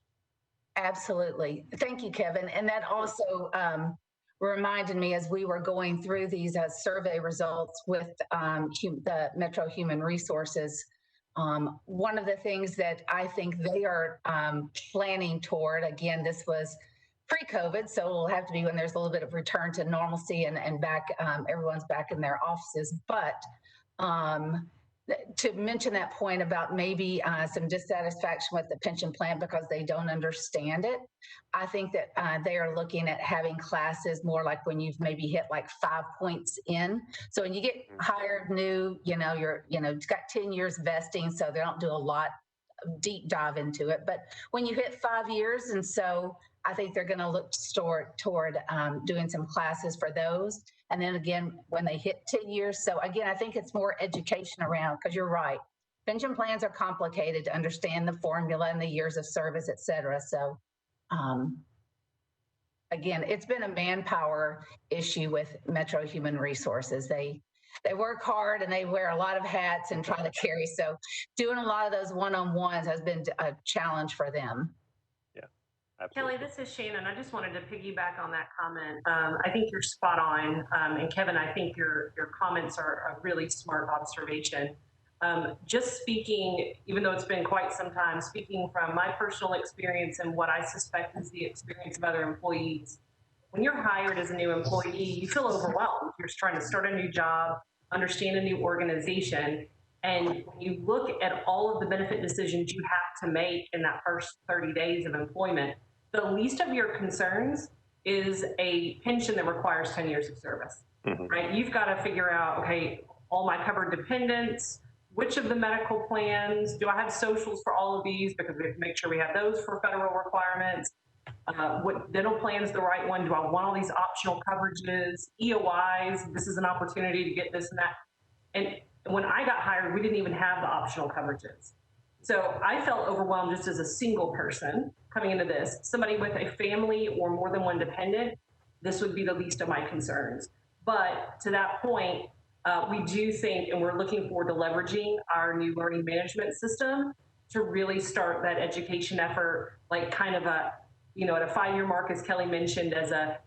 Absolutely. Thank you, Kevin. And that also reminded me as we were going through these survey results with the Metro Human Resources, one of the things that I think they are planning toward, again, this was pre-COVID, so it'll have to be when there's a little bit of return to normalcy and back, everyone's back in their offices. But to mention that point about maybe some dissatisfaction with the pension plan because they don't understand it, I think that they are looking at having classes more like when you've maybe hit like 5 points in. So when you get hired new, it's got 10 years vesting, so they don't do a lot of deep dive into it. But when you hit 5 years, and so I think they're going to look toward doing some classes for those. And then again, when they hit 10 years. So again, I think it's more education around, because you're right. Pension plans are complicated to understand the formula and the years of service, et cetera. So again, it's been a manpower issue with Metro Human Resources. They work hard and they wear a lot of hats and try to carry. So doing a lot of those one-on-ones has been a challenge for them. Absolutely. Kelly, this is Shannon. I just wanted to piggyback on that comment. I think you're spot on. And Kevin, I think your comments are a really smart observation. Just speaking, even though it's been quite some time, speaking from my personal experience and what I suspect is the experience of other employees, when you're hired as a new employee, you feel overwhelmed. You're trying to start a new job, understand a new organization. And when you look at all of the benefit decisions you have to make in that first 30 days of employment, the least of your concerns is a pension that requires 10 years of service, right? You've got to figure out, okay, all my covered dependents, which of the medical plans, do I have socials for all of these? Because we have to make sure we have those for federal requirements. What dental plan is the right one? Do I want all these optional coverages, EOIs? This is an opportunity to get this and that. And when I got hired, we didn't even have the optional coverages. So I felt overwhelmed just as a single person coming into this. Somebody with a family or more than one dependent, this would be the least of my concerns. But to that point, we do think, and we're looking forward to leveraging our new learning management system to really start that education effort, like kind of a, at a 5-year mark, as Kelly mentioned,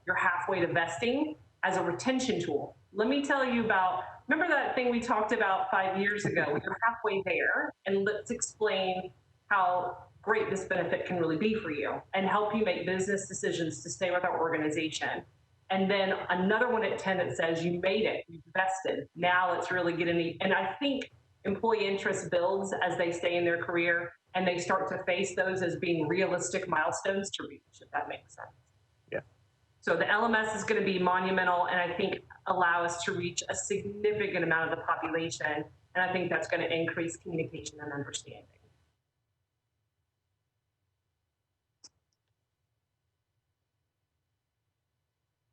you're halfway to vesting as a retention tool. Let me tell you about, remember that thing we talked about 5 years ago? You're halfway there, and let's explain how great this benefit can really be for you and help you make business decisions to stay with our organization. And then another one at 10 that says you made it, you vested. Now let's really get in and I think employee interest builds as they stay in their career and they start to face those as being realistic milestones to reach, if that makes sense. Yeah. So the LMS is going to be monumental and I think allow us to reach a significant amount of the population. And I think that's going to increase communication and understanding.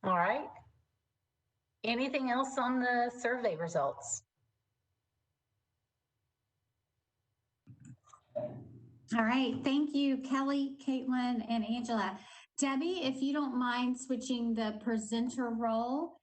All right. Anything else on the survey results? All right. Thank you, Kelly, Caitlin, and Angela. Debbie, if you don't mind switching the presenter role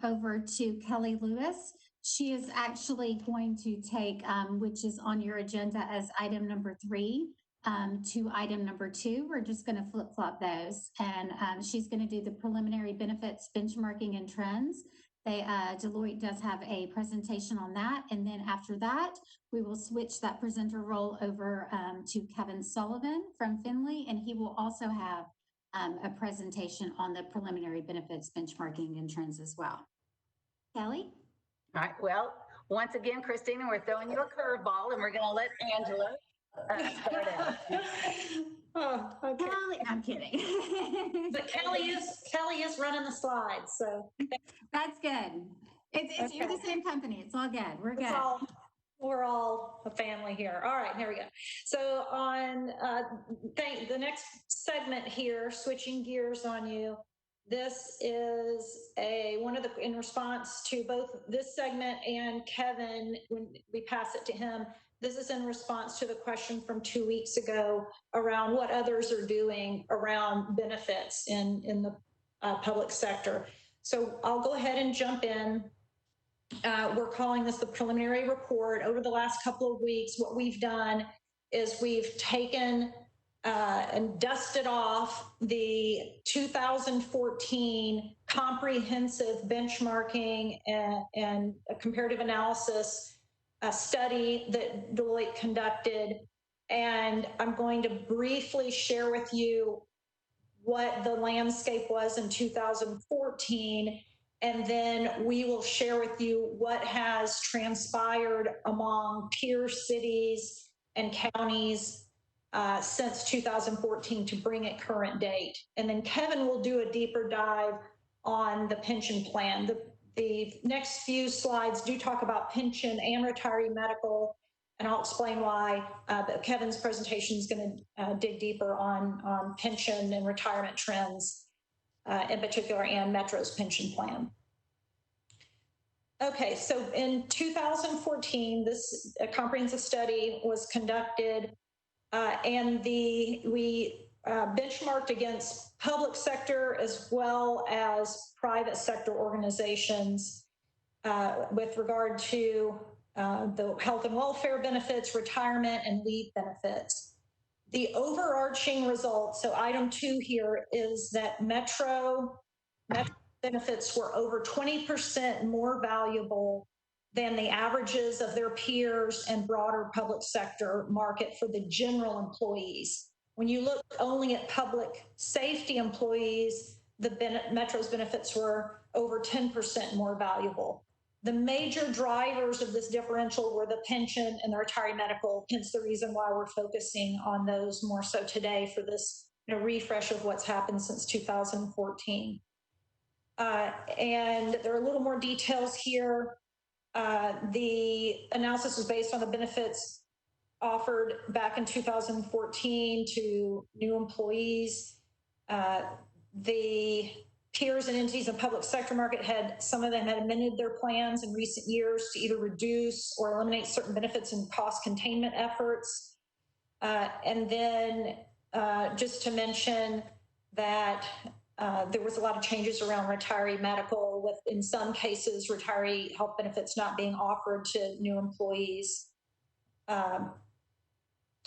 over to Kelly Lewis. She is actually going to take, which is on your agenda as item number 3, to item number 2. We're just going to flip-flop those. And she's going to do the preliminary benefits benchmarking and trends. Deloitte does have a presentation on that. And then after that, we will switch that presenter role over to Kevin Sullivan from Finley, and he will also have a presentation on the preliminary benefits benchmarking and trends as well. Kelly? All right, well, once again, Christina, we're throwing you a curveball and we're going to let Angela start out. Oh, okay. Kelly, I'm kidding. But Kelly is running the slides, so that's good. It's You're the same company. It's all good. We're good. We're all a family here. All right, here we go. So on the next segment here, switching gears on you. This is in response to both this segment and Kevin, when we pass it to him, this is in response to the question from 2 weeks ago around what others are doing around benefits in the public sector. So I'll go ahead and jump in. We're calling this the preliminary report. Over the last couple of weeks, what we've done is we've taken and dusted off the 2014 comprehensive benchmarking and comparative analysis study that Deloitte conducted. And I'm going to briefly share with you what the landscape was in 2014. And then we will share with you what has transpired among peer cities and counties since 2014 to bring it current date. And then Kevin will do a deeper dive on the pension plan. The next few slides do talk about pension and retiree medical, and I'll explain why, but Kevin's presentation is going to dig deeper on pension and retirement trends in particular, and Metro's pension plan. Okay, so in 2014, this comprehensive study was conducted, and we benchmarked against public sector as well as private sector organizations with regard to the health and welfare benefits, retirement, and leave benefits. The overarching results, so item 2 here, is that Metro benefits were over 20% more valuable than the averages of their peers and broader public sector market for the general employees. When you look only at public safety employees, Metro's benefits were over 10% more valuable. The major drivers of this differential were the pension and the retiree medical, hence the reason why we're focusing on those more so today for this refresh of what's happened since 2014. And there are a little more details here. The analysis was based on the benefits offered back in 2014 to new employees. The peers and entities in the public sector market some of them had amended their plans in recent years to either reduce or eliminate certain benefits and cost containment efforts. And then just to mention that there was a lot of changes around retiree medical, with in some cases retiree health benefits not being offered to new employees.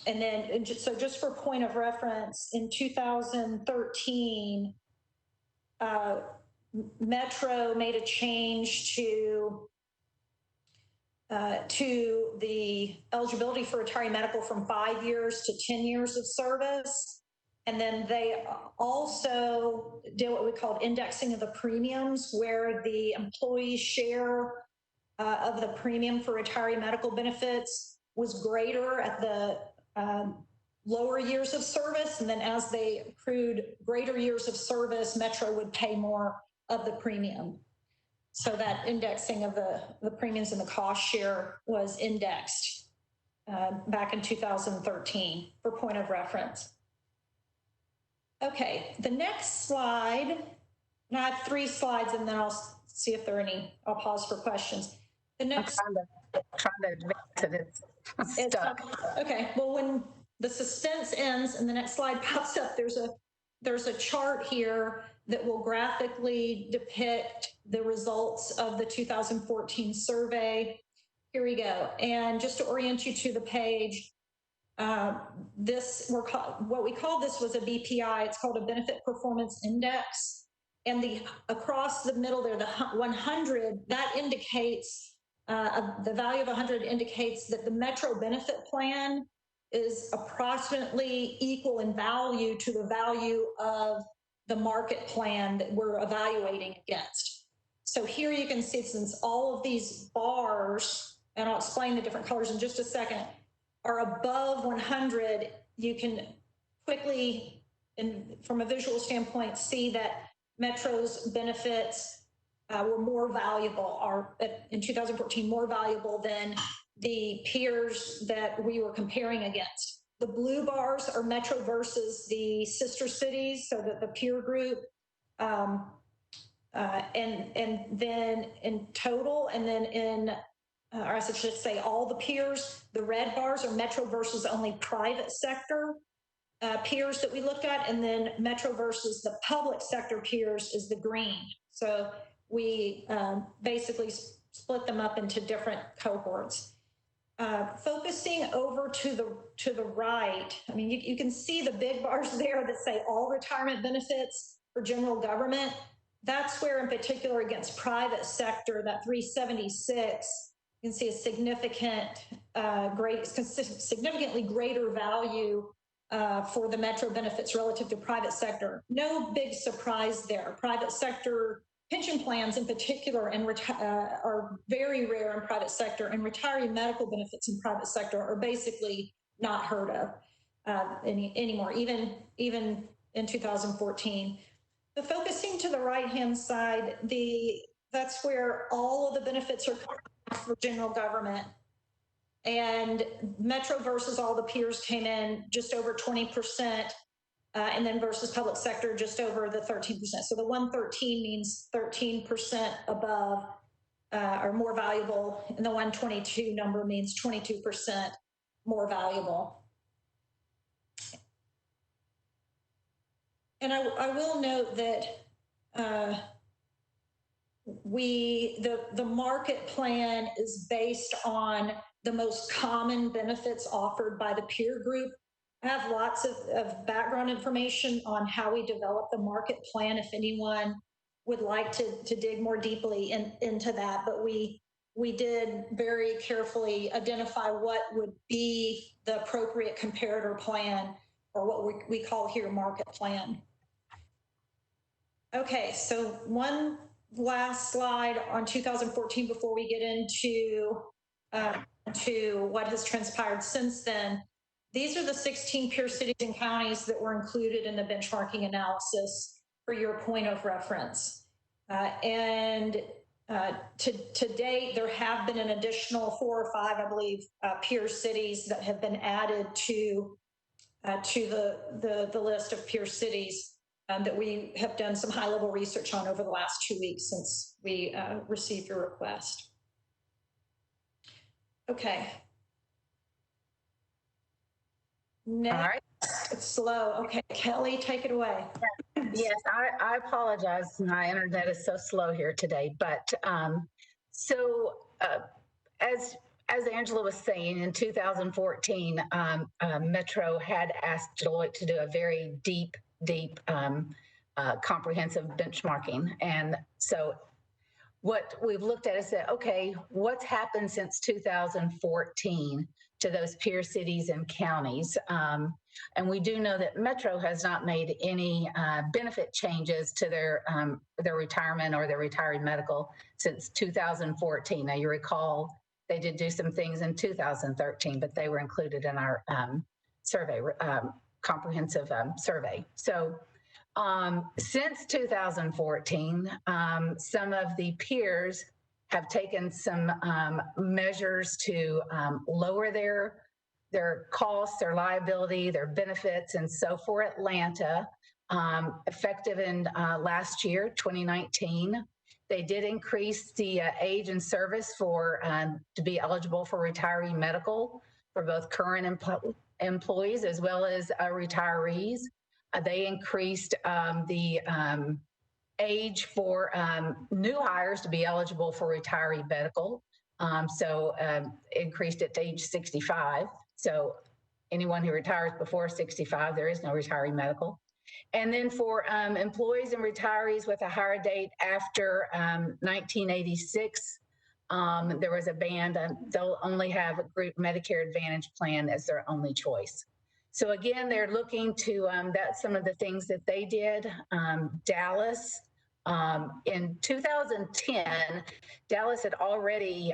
And then, so just for point of reference, in 2013, Metro made a change to the eligibility for retiree medical from 5 years to 10 years of service. And then they also did what we called indexing of the premiums, where the employee share of the premium for retiree medical benefits was greater at the lower years of service. And then as they accrued greater years of service, Metro would pay more of the premium. So that indexing of the premiums and the cost share was indexed back in 2013 for point of reference. Okay, the next slide, and I have 3 slides and then I'll see if there are any. I'll pause for questions. The next. Trying to advance it. It's stuck. Okay. Well, when the suspense ends and the next slide pops up, there's a chart here that will graphically depict the results of the 2014 survey. Here we go. And just to orient you to the page, what we call this was a BPI. It's called a Benefit Performance Index. And across the middle there, the 100, that indicates, the value of 100 indicates that the Metro benefit plan is approximately equal in value to the value of the market plan that we're evaluating against. So here you can see, since all of these bars, and I'll explain the different colors in just a second, are above 100, you can quickly, from a visual standpoint, see that Metro's benefits were more valuable, are in 2014 more valuable than the peers that we were comparing against. The blue bars are Metro versus the sister cities, so that the peer group, and then in total, and then in, or I should say all the peers, the red bars are Metro versus only private sector peers that we looked at, and then Metro versus the public sector peers is the green. So we basically split them up into different cohorts. Focusing over to the right, I mean, you can see the big bars there that say all retirement benefits for general government. That's where, in particular, against private sector, that 376, you can see a significantly greater value for the Metro benefits relative to private sector. No big surprise there. Private sector pension plans in particular are very rare in private sector, and retiree medical benefits in private sector are basically not heard of anymore, even in 2014. The focusing to the right-hand side, that's where all of the benefits are for general government. And Metro versus all the peers came in just over 20%, and then versus public sector just over the 13%. So the 113 means 13% above or more valuable, and the 122 number means 22% more valuable. And I will note that the market plan is based on the most common benefits offered by the peer group. I have lots of background information on how we develop the market plan if anyone would like to dig more deeply into that, but we did very carefully identify what would be the appropriate comparator plan, or what we call here market plan. Okay, so one last slide on 2014 before we get into to what has transpired since then. These are the 16 peer cities and counties that were included in the benchmarking analysis for your point of reference. And to date, there have been an additional 4 or 5, I believe, peer cities that have been added to the list of peer cities that we have done some high-level research on over the last 2 weeks since we received your request. Okay. Next. All right. It's slow. Okay, Kelly, take it away. Yes, I apologize. My internet is so slow here today. But as Angela was saying, in 2014, Metro had asked Deloitte to do a very deep comprehensive benchmarking. And so what we've looked at is that, okay, what's happened since 2014 to those peer cities and counties? And we do know that Metro has not made any benefit changes to their retirement or their retiree medical since 2014. Now, you recall they did do some things in 2013, but they were included in our survey, comprehensive survey. So since 2014, some of the peers have taken some measures to lower their costs, their liability, their benefits. And so for Atlanta, effective in last year, 2019, They did increase the age and service for to be eligible for retiree medical for both current employees as well as retirees. They increased the age for new hires to be eligible for retiree medical. Increased it to age 65. So anyone who retires before 65, there is no retiree medical. And then for employees and retirees with a hire date after 1986, there was a ban. They'll only have a group Medicare Advantage plan as their only choice. So again, they're looking to, that's some of the things that they did. Dallas, in 2010, Dallas had already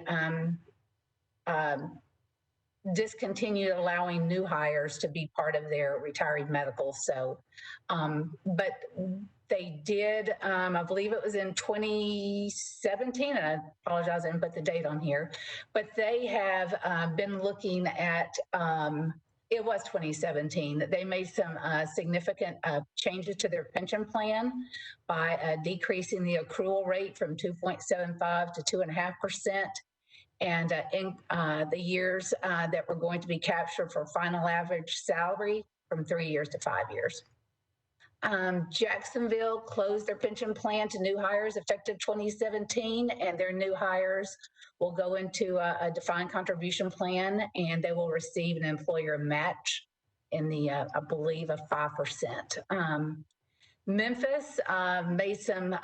discontinued allowing new hires to be part of their retiree medical. So, but they did, I believe it was in 2017, and I apologize, I didn't put the date on here, but they have been looking at, it was 2017, that they made some significant changes to their pension plan by decreasing the accrual rate from 2.75 to 2.5%. And in the years that were going to be captured for final average salary from 3 years to 5 years. Jacksonville closed their pension plan to new hires effective 2017, and their new hires will go into a defined contribution plan, and they will receive an employer match in the, I believe, of 5%. Memphis made some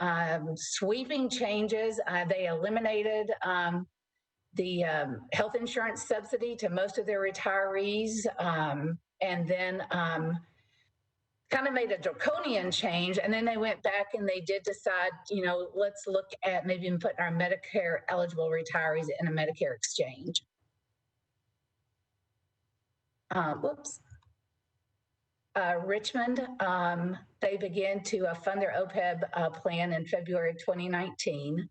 sweeping changes. They eliminated the health insurance subsidy to most of their retirees, and then kind of made a draconian change. And then they went back and they did decide, you know, let's look at maybe putting our Medicare eligible retirees in a Medicare exchange. Richmond, they began to fund their OPEB plan in February 2019.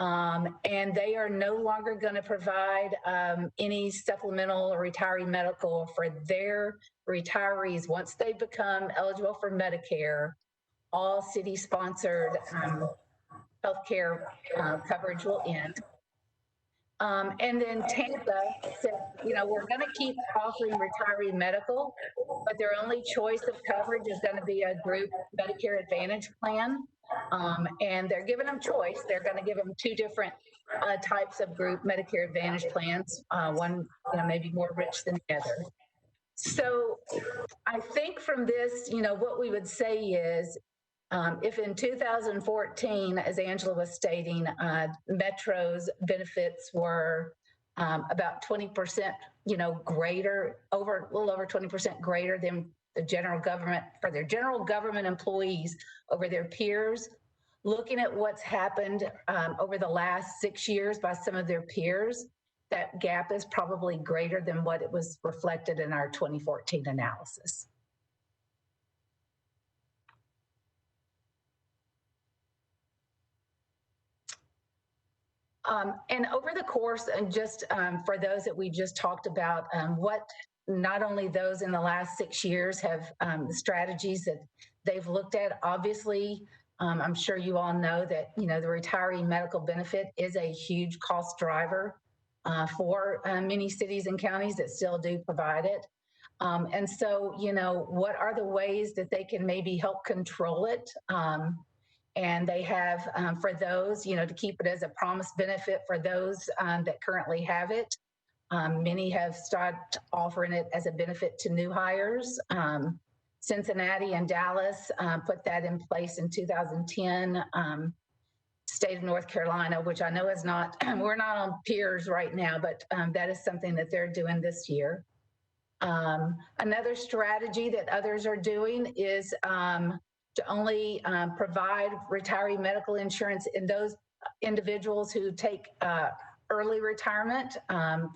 And they are no longer going to provide any supplemental or retiree medical for their retirees. Once they become eligible for Medicare, all city-sponsored healthcare coverage will end. And then Tampa said, you know, we're going to keep offering retiree medical, but their only choice of coverage is going to be a group Medicare Advantage plan. And they're giving them choice. They're going to give them two different types of group Medicare Advantage plans, one, you know, maybe more rich than the other. So I think from this, you know, what we would say is, if in 2014, as Angela was stating, Metro's benefits were about 20%, you know, greater, a little over 20% greater than the general government, for their general government employees over their peers. Looking at what's happened over the last 6 years by some of their peers, that gap is probably greater than what it was reflected in our 2014 analysis. And over the course, and just for those that we just talked about, what not only those in the last 6 years have strategies that they've looked at. Obviously, I'm sure you all know that, you know, the retiree medical benefit is a huge cost driver for many cities and counties that still do provide it. And so, you know, what are the ways that they can maybe help control it? And they have, for those, you know, to keep it as a promised benefit for those that currently have it. Many have started offering it as a benefit to new hires. Cincinnati and Dallas put that in place in 2010. State of North Carolina, which I know is not, we're not on peers right now, but that is something that they're doing this year. Another strategy that others are doing is to only provide retiree medical insurance in those individuals who take early retirement.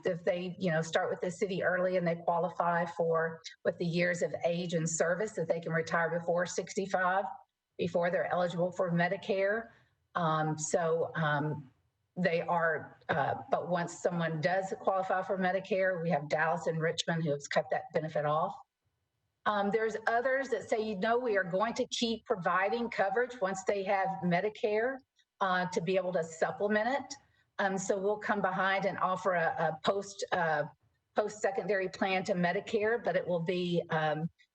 If they, you know, start with the city early and they qualify for with the years of age and service, that they can retire before 65, before they're eligible for Medicare. They are, but once someone does qualify for Medicare, we have Dallas and Richmond who have cut that benefit off. There's others that say, you know, we are going to keep providing coverage once they have Medicare, to be able to supplement it. So we'll come behind and offer a post-secondary plan to Medicare, but it will be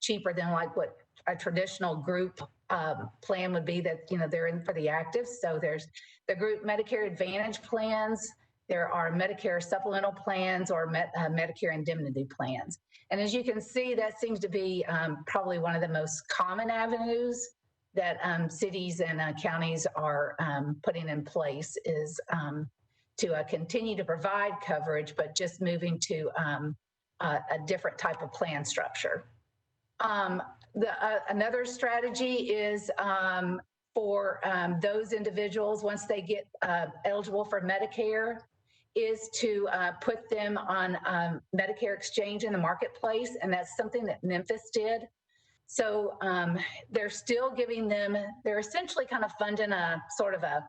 cheaper than like what a traditional group plan would be that, they're in for the active. So there's the group Medicare Advantage plans. There are Medicare supplemental plans or Medicare indemnity plans. And as you can see, that seems to be probably one of the most common avenues that cities and counties are putting in place is to continue to provide coverage, but just moving to a different type of plan structure. Another strategy is for those individuals, once they get eligible for Medicare, is to put them on Medicare exchange in the marketplace. And that's something that Memphis did. So they're still giving them, they're essentially kind of funding a sort of a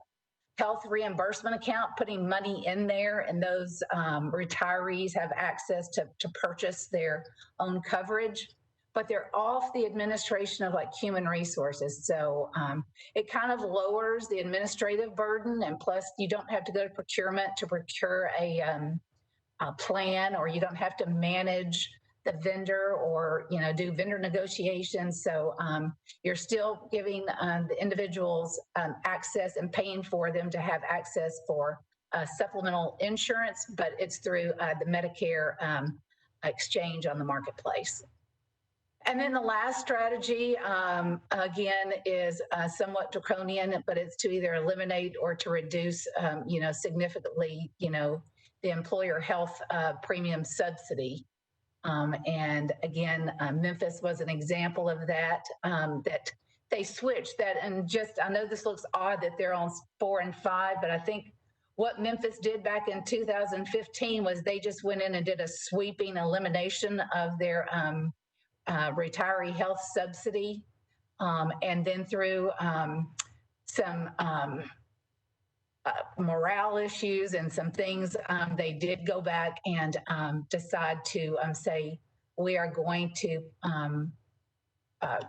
health reimbursement account, putting money in there, and those retirees have access to purchase their own coverage, but they're off the administration of like human resources. So it kind of lowers the administrative burden, and plus you don't have to go to procurement to procure a plan, or you don't have to manage the vendor or do vendor negotiations. So you're still giving the individuals access and paying for them to have access for supplemental insurance, but it's through the Medicare exchange on the marketplace. And then the last strategy, again, is somewhat draconian, but it's to either eliminate or to reduce, significantly, the employer health premium subsidy. And again, Memphis was an example of that, that they switched that. And just, I know this looks odd that they're on 4 and 5, but I think what Memphis did back in 2015 was they just went in and did a sweeping elimination of their retiree health subsidy. And then through some morale issues and some things, they did go back and decide to say, we are going to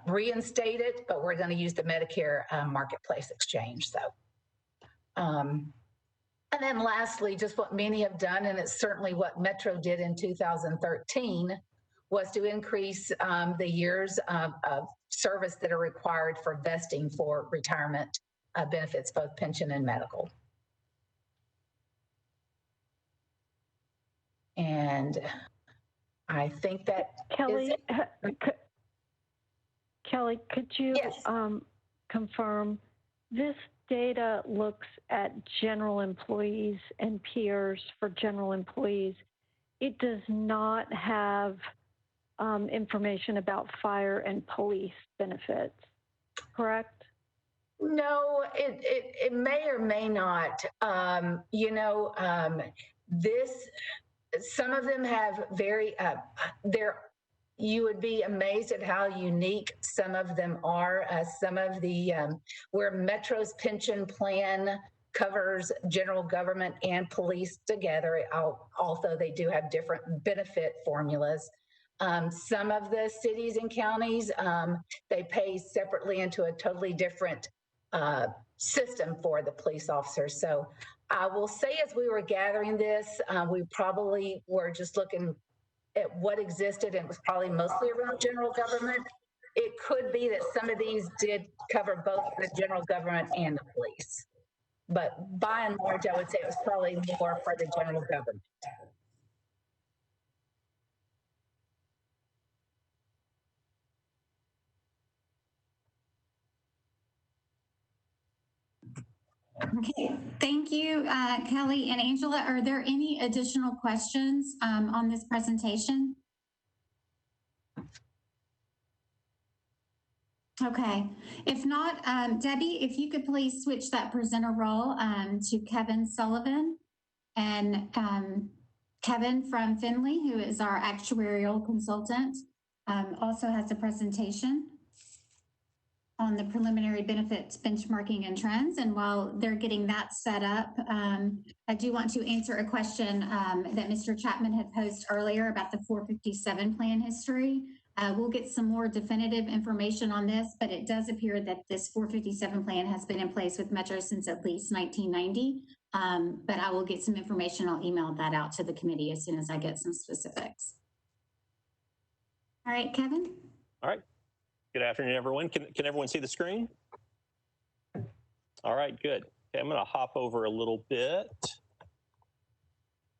reinstate it, but we're going to use the Medicare marketplace exchange. So, and then lastly, just what many have done, and it's certainly what Metro did in 2013, was to increase the years of service that are required for vesting for retirement benefits, both pension and medical. And I think that Kelly, Kelly, could you Yes. confirm this data looks at general employees and peers for general employees? It does not have information about fire and police benefits, correct? No, it may or may not. Some of them have very, you would be amazed at how unique some of them are. Some of the, where Metro's pension plan covers general government and police together, although they do have different benefit formulas. Some of the cities and counties, they pay separately into a totally different system for the police officers. So I will say, as we were gathering this, we probably were just looking at what existed, and it was probably mostly around general government. It could be that some of these did cover both the general government and the police. But by and large, I would say it was probably more for the general government. Okay, thank you, Kelly and Angela. Are there any additional questions on this presentation? Okay, if not, Debbie, if you could please switch that presenter role to Kevin Sullivan, and Kevin from Finley, who is our actuarial consultant, also has a presentation on the preliminary benefits benchmarking and trends. And while they're getting that set up, I do want to answer a question that Mr. Chapman had posed earlier about the 457 plan history. We'll get some more definitive information on this, but it does appear that this 457 plan has been in place with Metro since at least 1990. But I will get some information. I'll email that out to the committee as soon as I get some specifics. All right, Kevin. All right. Good afternoon, everyone. Can everyone see the screen? All right, good. Okay, I'm going to hop over a little bit.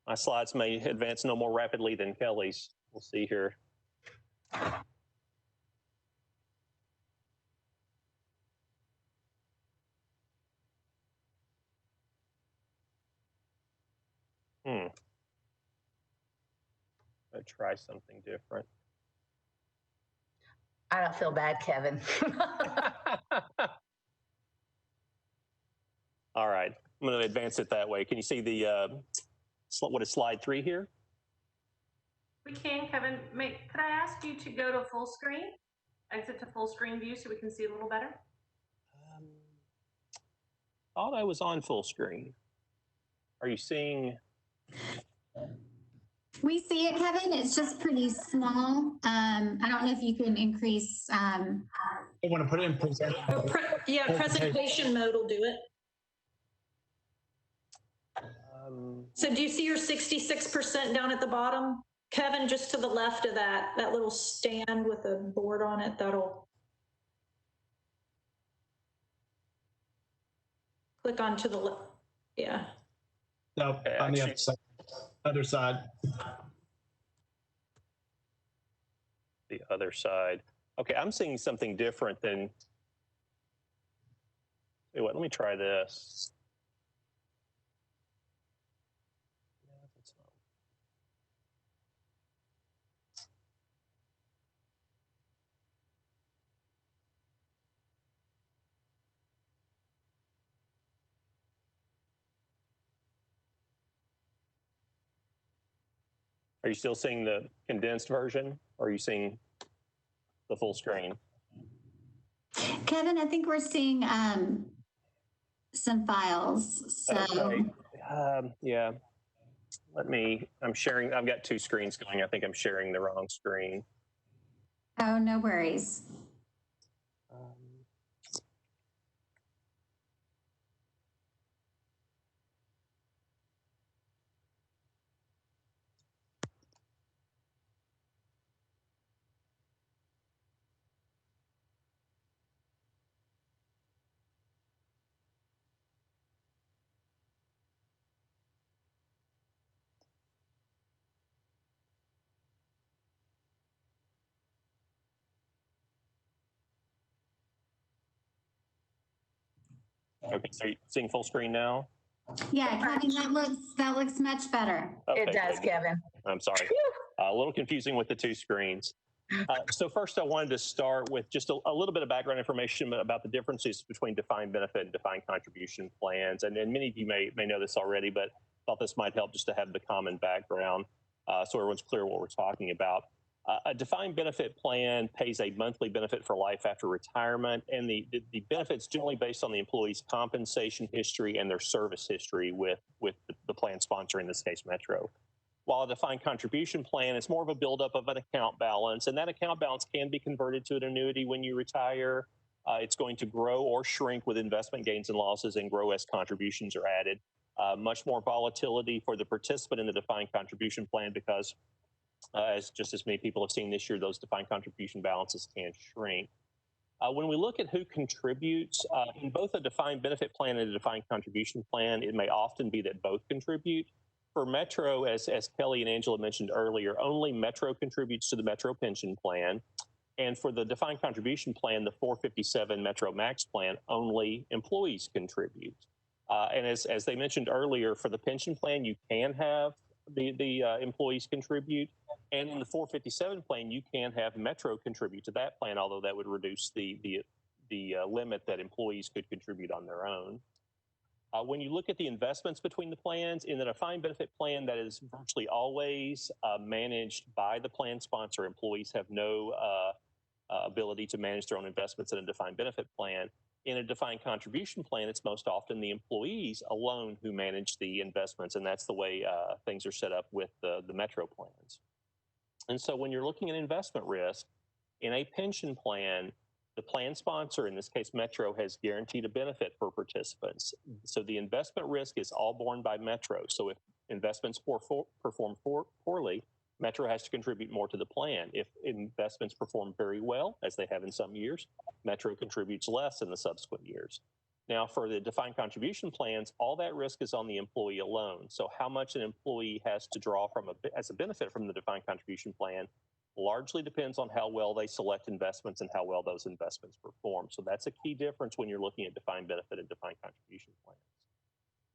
My slides may advance no more rapidly than Kelly's. We'll see here. I'll try something different. I don't feel bad, Kevin. All right, I'm going to advance it that way. Can you see the, what is slide 3 here? We can, Kevin. Could I ask you to go to full screen? Exit to full screen view so we can see a little better? Thought I was on full screen. Are you seeing? We see it, Kevin. It's just pretty small. I don't know if you can increase. I want to put it in present. Yeah, presentation mode will do it. So do you see your 66% down at the bottom? Kevin, just to the left of that little stand with a board on it, that'll click onto the left. Yeah. No, on the other side. Other side. The other side. Okay, I'm seeing something different than. Hey, what? Let me try this. Are you still seeing the condensed version, or are you seeing the full screen? Kevin, I think we're seeing some files. So okay. Yeah. I'm sharing. I've got 2 screens going. I think I'm sharing the wrong screen. Oh, no worries. Okay, so you're seeing full screen now? Yeah, Kevin, that looks much better. Okay, it does, good. Kevin. I'm sorry. A little confusing with the 2 screens. So first, I wanted to start with just a little bit of background information about the differences between defined benefit and defined contribution plans. And many of you may know this already, but thought this might help just to have the common background so everyone's clear what we're talking about. A defined benefit plan pays a monthly benefit for life after retirement, and the benefit's generally based on the employee's compensation history and their service history with the plan sponsor, in this case, Metro. While a defined contribution plan is more of a buildup of an account balance, and that account balance can be converted to an annuity when you retire. It's going to grow or shrink with investment gains and losses and grow as contributions are added. Much more volatility for the participant in the defined contribution plan because just as many people have seen this year, those defined contribution balances can shrink. When we look at who contributes, in both a defined benefit plan and a defined contribution plan, it may often be that both contribute. For Metro, as Kelly and Angela mentioned earlier, only Metro contributes to the Metro pension plan. And for the defined contribution plan, the 457 Metro Max plan, only employees contribute. And as they mentioned earlier, for the pension plan, you can have the employees contribute. And in the 457 plan, you can have Metro contribute to that plan, although that would reduce the limit that employees could contribute on their own. When you look at the investments between the plans, in the defined benefit plan, that is virtually always managed by the plan sponsor. Employees have no ability to manage their own investments in a defined benefit plan. In a defined contribution plan, it's most often the employees alone who manage the investments, and that's the way things are set up with the Metro plans. And so when you're looking at investment risk, In a pension plan, the plan sponsor, in this case Metro, has guaranteed a benefit for participants. So the investment risk is all borne by Metro. So if investments perform poorly, Metro has to contribute more to the plan. If investments perform very well, as they have in some years, Metro contributes less in the subsequent years. Now, for the defined contribution plans, all that risk is on the employee alone. So how much an employee has to draw from as a benefit from the defined contribution plan largely depends on how well they select investments and how well those investments perform. So that's a key difference when you're looking at defined benefit and defined contribution plans.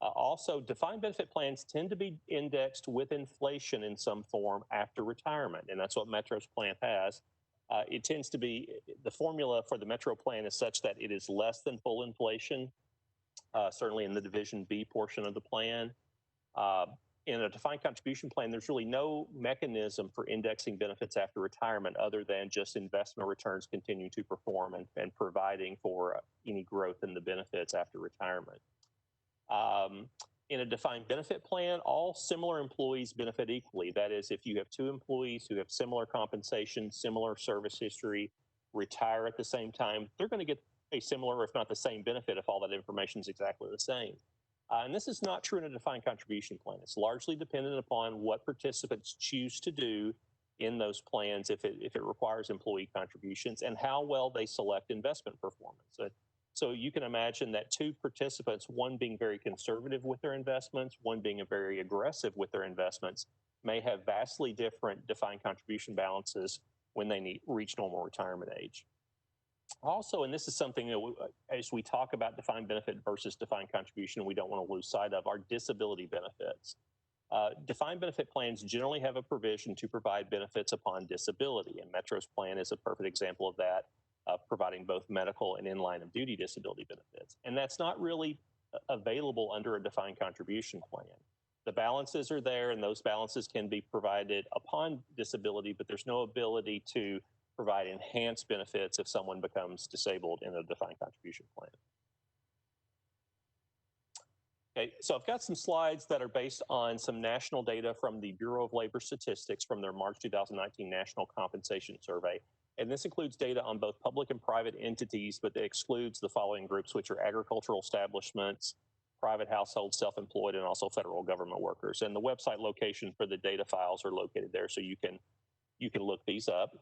Also, defined benefit plans tend to be indexed with inflation in some form after retirement, and that's what Metro's plan has. It tends to be, the formula for the Metro plan is such that it is less than full inflation, certainly in the Division B portion of the plan. In a defined contribution plan, there's really no mechanism for indexing benefits after retirement other than just investment returns continue to perform and providing for any growth in the benefits after retirement. In a defined benefit plan, all similar employees benefit equally. That is, if you have two employees who have similar compensation, similar service history, retire at the same time, they're going to get a similar, if not the same benefit if all that information is exactly the same. And this is not true in a defined contribution plan. It's largely dependent upon what participants choose to do in those plans if it requires employee contributions and how well they select investment performance. So you can imagine that two participants, one being very conservative with their investments, one being very aggressive with their investments, may have vastly different defined contribution balances when they reach normal retirement age. Also, and this is something that as we talk about defined benefit versus defined contribution, we don't want to lose sight of, are disability benefits. Defined benefit plans generally have a provision to provide benefits upon disability, and Metro's plan is a perfect example of that, providing both medical and in-line of duty disability benefits. And that's not really available under a defined contribution plan. The balances are there, and those balances can be provided upon disability, but there's no ability to provide enhanced benefits if someone becomes disabled in a defined contribution plan. Okay, so I've got some slides that are based on some national data from the Bureau of Labor Statistics from their March 2019 National Compensation Survey. And this includes data on both public and private entities, but it excludes the following groups, which are agricultural establishments, private households, self-employed, and also federal government workers. And the website location for the data files are located there, so you can look these up.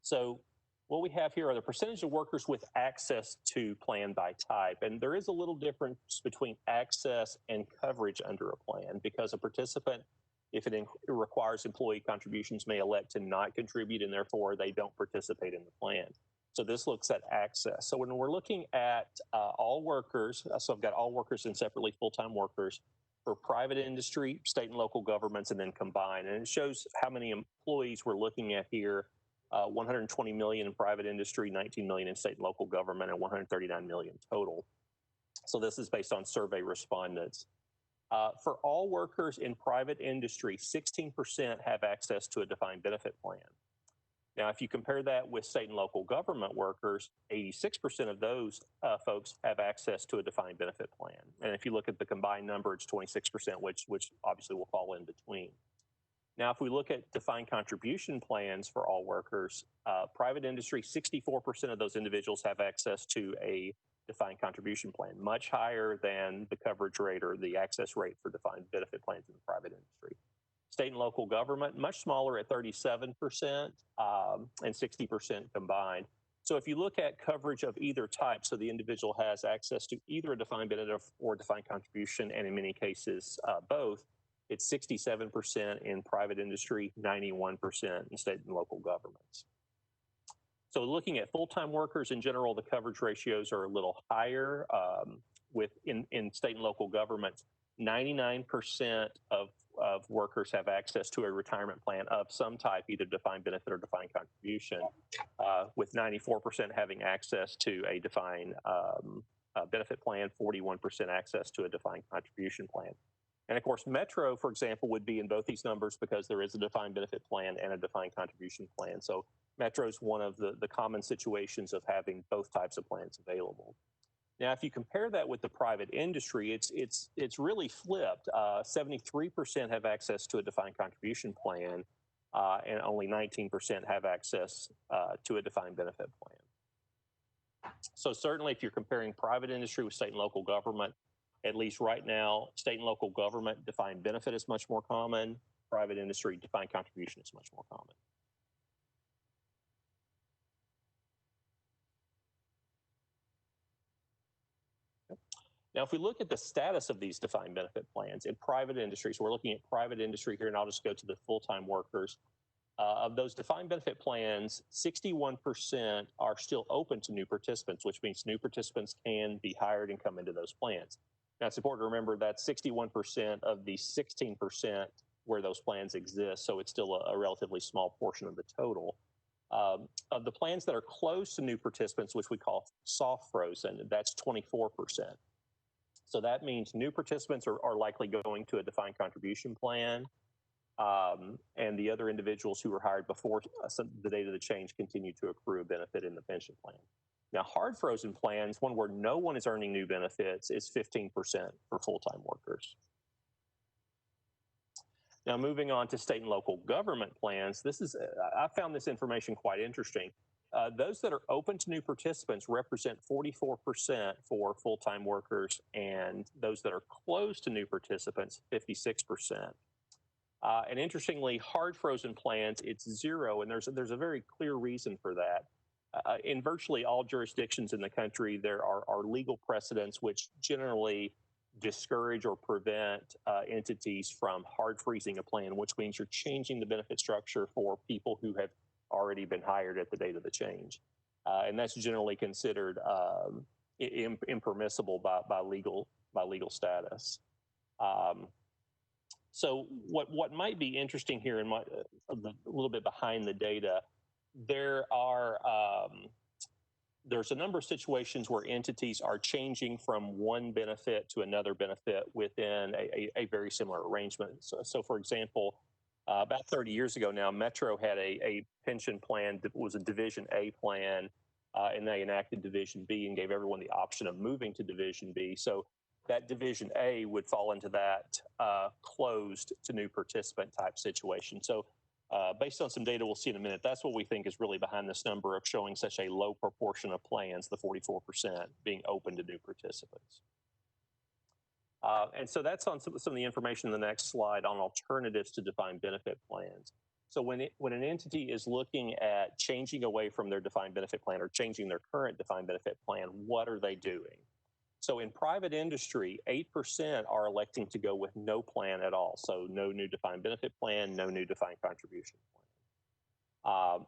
So what we have here are the percentage of workers with access to plan by type. And there is a little difference between access and coverage under a plan, because a participant, if it requires employee contributions, may elect to not contribute, and therefore they don't participate in the plan. So this looks at access. So when we're looking at all workers, so I've got all workers and separately full-time workers for private industry, state and local governments, and then combined. And it shows how many employees we're looking at here. 120 million in private industry, 19 million in state and local government, and 139 million total. So this is based on survey respondents. For all workers in private industry, 16% have access to a defined benefit plan. Now, if you compare that with state and local government workers, 86% of those folks have access to a defined benefit plan. And if you look at the combined number, it's 26%, which obviously will fall in between. Now, if we look at defined contribution plans for all workers, private industry, 64% of those individuals have access to a defined contribution plan, much higher than the coverage rate or the access rate for defined benefit plans in the private industry. State and local government, much smaller at 37% and 60% combined. So if you look at coverage of either type, so the individual has access to either a defined benefit or defined contribution, and in many cases both, it's 67% in private industry, 91% in state and local governments. So looking at full-time workers in general, the coverage ratios are a little higher. In state and local governments, 99% of workers have access to a retirement plan of some type, either defined benefit or defined contribution, with 94% having access to a defined benefit plan, 41% access to a defined contribution plan. And of course, Metro, for example, would be in both these numbers because there is a defined benefit plan and a defined contribution plan. So Metro is one of the common situations of having both types of plans available. Now, if you compare that with the private industry, it's really flipped. 73% have access to a defined contribution plan, and only 19% have access to a defined benefit plan. So certainly if you're comparing private industry with state and local government, at least right now, state and local government defined benefit is much more common. Private industry defined contribution is much more common. Now, if we look at the status of these defined benefit plans in private industries, we're looking at private industry here, and I'll just go to the full-time workers. Of those defined benefit plans, 61% are still open to new participants, which means new participants can be hired and come into those plans. Now, it's important to remember that 61% of the 16% where those plans exist, so it's still a relatively small portion of the total. Of the plans that are closed to new participants, which we call soft frozen, that's 24%. So that means new participants are likely going to a defined contribution plan, and the other individuals who were hired before the date of the change continue to accrue a benefit in the pension plan. Now, hard frozen plans, one where no one is earning new benefits, is 15% for full-time workers. Now, moving on to state and local government plans, I found this information quite interesting. Those that are open to new participants represent 44% for full-time workers, and those that are closed to new participants, 56%. And interestingly, hard frozen plans, it's 0, and there's a very clear reason for that. In virtually all jurisdictions in the country, there are legal precedents which generally discourage or prevent entities from hard freezing a plan, which means you're changing the benefit structure for people who have already been hired at the date of the change. And that's generally considered impermissible by legal status. So what might be interesting here in a little bit behind the data, there's a number of situations where entities are changing from one benefit to another benefit within a very similar arrangement. So for example, about 30 years ago now, Metro had a pension plan that was a Division A plan, and they enacted Division B and gave everyone the option of moving to Division B. So that Division A would fall into that closed to new participant type situation. So based on some data we'll see in a minute, that's what we think is really behind this number of showing such a low proportion of plans, the 44%, being open to new participants. And so that's on some of the information in the next slide on alternatives to defined benefit plans. So when an entity is looking at changing away from their defined benefit plan or changing their current defined benefit plan, what are they doing? So in private industry, 8% are electing to go with no plan at all. So no new defined benefit plan, no new defined contribution plan.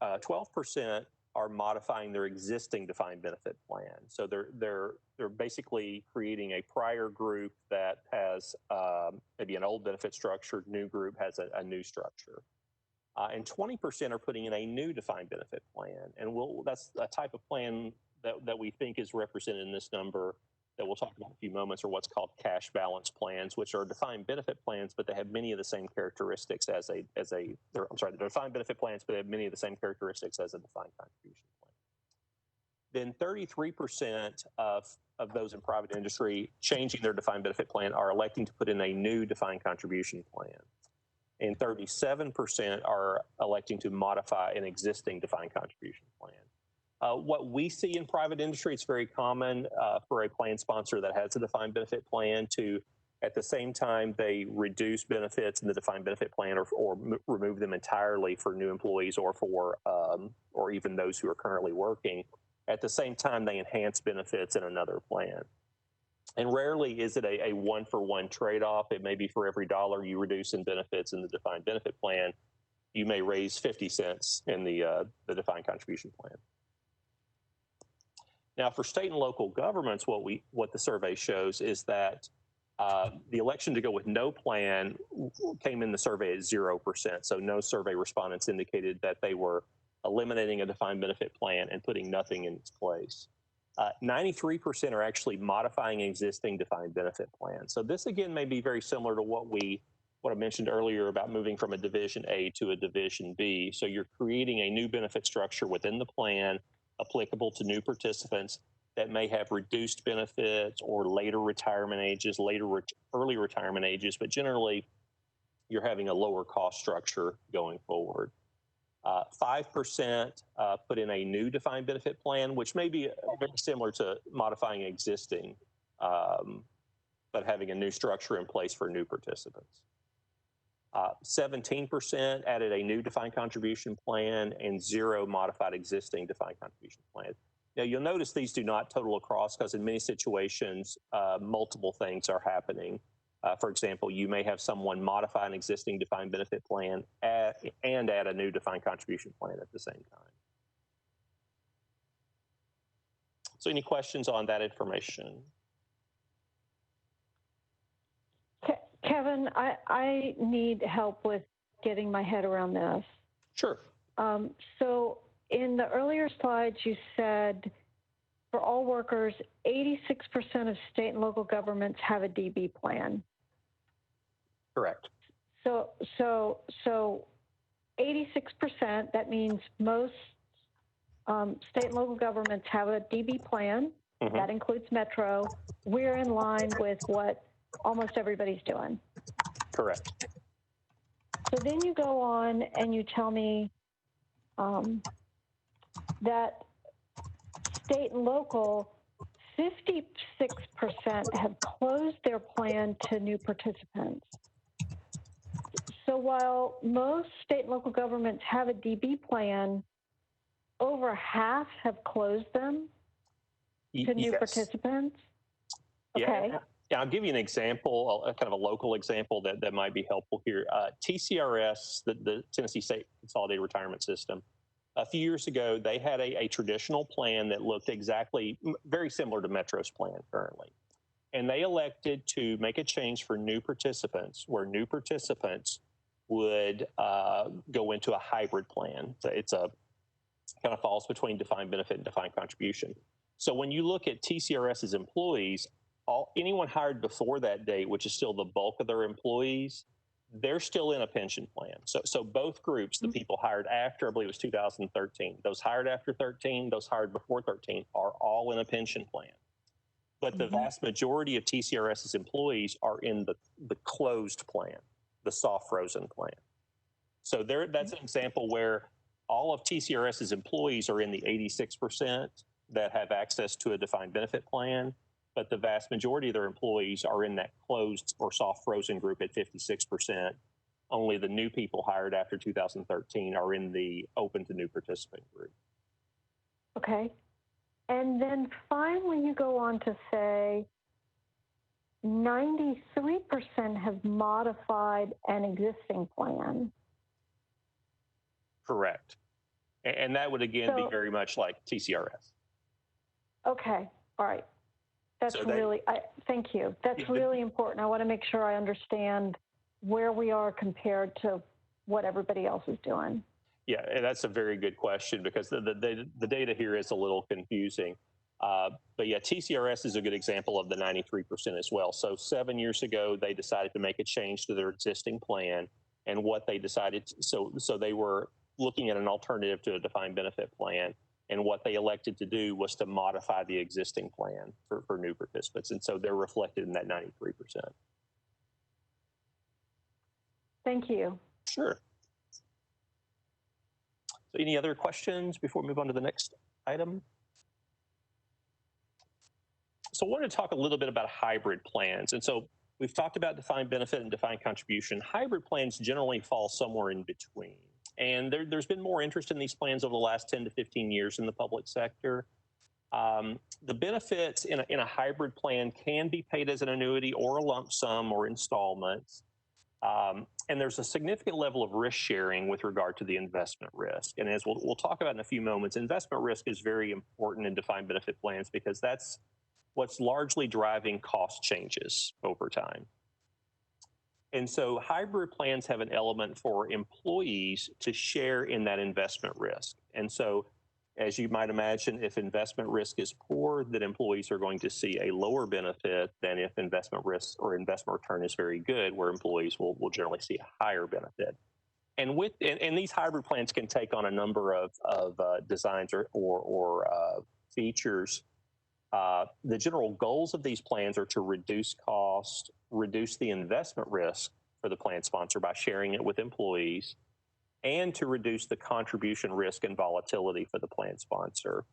12% are modifying their existing defined benefit plan. So they're basically creating a prior group that has maybe an old benefit structure, new group has a new structure. And 20% are putting in a new defined benefit plan. And that's a type of plan that we think is represented in this number that we'll talk about in a few moments, are what's called cash balance plans, which are defined benefit plans, but they have many of the same characteristics they're defined benefit plans, but they have many of the same characteristics as a defined contribution plan. Then 33% of those in private industry changing their defined benefit plan are electing to put in a new defined contribution plan. And 37% are electing to modify an existing defined contribution plan. What we see in private industry, it's very common for a plan sponsor that has a defined benefit plan to, at the same time, they reduce benefits in the defined benefit plan or remove them entirely for new employees or for or even those who are currently working. At the same time, they enhance benefits in another plan. And rarely is it a one-for-one trade-off. It may be for every dollar you reduce in benefits in the defined benefit plan, you may raise 50 cents in the defined contribution plan. Now, for state and local governments, what the survey shows is that the election to go with no plan came in the survey at 0%. So no survey respondents indicated that they were eliminating a defined benefit plan and putting nothing in its place. 93% are actually modifying existing defined benefit plans. So this, again, may be very similar to what I mentioned earlier about moving from a Division A to a Division B. So you're creating a new benefit structure within the plan applicable to new participants that may have reduced benefits or later retirement ages, early retirement ages, but generally you're having a lower cost structure going forward. 5% put in a new defined benefit plan, which may be very similar to modifying existing, but having a new structure in place for new participants. 17% added a new defined contribution plan, and 0 modified existing defined contribution plan. Now, you'll notice these do not total across because in many situations, multiple things are happening. For example, you may have someone modify an existing defined benefit plan and add a new defined contribution plan at the same time. So any questions on that information? Kevin, I need help with getting my head around this. Sure. So in the earlier slides, you said for all workers, 86% of state and local governments have a DB plan. Correct. So 86%, that means most state and local governments have a DB plan. Mm-hmm. That includes Metro. We're in line with what almost everybody's doing. Correct. So then you go on and you tell me that state and local, 56% have closed their plan to new participants. So while most state and local governments have a DB plan, over half have closed them to new participants. Okay. Yeah, I'll give you an example, kind of a local example that might be helpful here. TCRS, the Tennessee State Consolidated Retirement System, a few years ago, they had a traditional plan that looked exactly very similar to Metro's plan currently. And they elected to make a change for new participants, where new participants would go into a hybrid plan. So it's a kind of falls between defined benefit and defined contribution. So when you look at TCRS's employees, anyone hired before that date, which is still the bulk of their employees, they're still in a pension plan. So both groups, the people hired after, I believe it was 2013, those hired after 13, those hired before 13, are all in a pension plan. But the vast majority of TCRS's employees are in the closed plan, the soft frozen plan. So that's an example where all of TCRS's employees are in the 86% that have access to a defined benefit plan, but the vast majority of their employees are in that closed or soft frozen group at 56%. Only the new people hired after 2013 are in the open to new participant group. Okay. And then finally you go on to say 93% have modified an existing plan. Correct. And that would again be very much like TCRS. Okay. All right. That's thank you. That's really important. I want to make sure I understand where we are compared to what everybody else is doing. Yeah, and that's a very good question because the data here is a little confusing. But yeah, TCRS is a good example of the 93% as well. So 7 years ago, they decided to make a change to their existing plan, and what they decided, so they were looking at an alternative to a defined benefit plan. And what they elected to do was to modify the existing plan for new participants. And so they're reflected in that 93%. Thank you. Sure. So any other questions before we move on to the next item? So I want to talk a little bit about hybrid plans. And so we've talked about defined benefit and defined contribution. Hybrid plans generally fall somewhere in between. And there's been more interest in these plans over the last 10 to 15 years in the public sector. The benefits in a hybrid plan can be paid as an annuity or a lump sum or installments. And there's a significant level of risk sharing with regard to the investment risk. And as we'll talk about in a few moments, investment risk is very important in defined benefit plans because that's what's largely driving cost changes over time. And so hybrid plans have an element for employees to share in that investment risk. And so as you might imagine, if investment risk is poor, then employees are going to see a lower benefit than if investment risk or investment return is very good, where employees will generally see a higher benefit. And these hybrid plans can take on a number of designs or features. The general goals of these plans are to reduce cost, reduce the investment risk for the plan sponsor by sharing it with employees, and to reduce the contribution risk and volatility for the plan sponsor.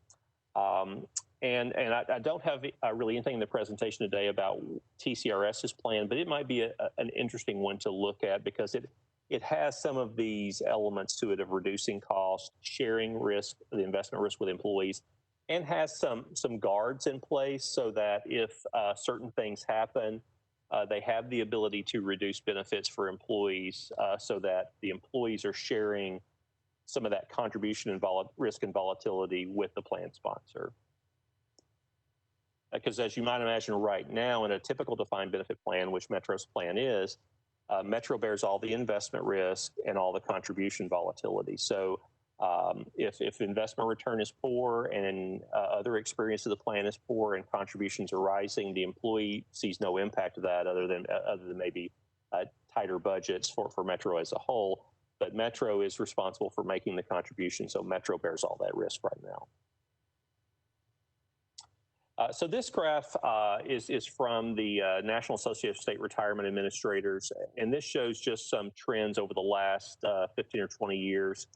And I don't have really anything in the presentation today about TCRS's plan, but it might be an interesting one to look at because it has some of these elements to it of reducing cost, sharing risk, the investment risk with employees, and has some guards in place so that if certain things happen, they have the ability to reduce benefits for employees so that the employees are sharing some of that contribution and risk and volatility with the plan sponsor. Because as you might imagine right now, in a typical defined benefit plan, which Metro's plan is, Metro bears all the investment risk and all the contribution volatility. So if investment return is poor and other experience of the plan is poor and contributions are rising, the employee sees no impact of that other than maybe tighter budgets for Metro as a whole. But Metro is responsible for making the contribution, so Metro bears all that risk right now. So this graph is from the National Association of State Retirement Administrators, and this shows just some trends over the last 15 or 20 years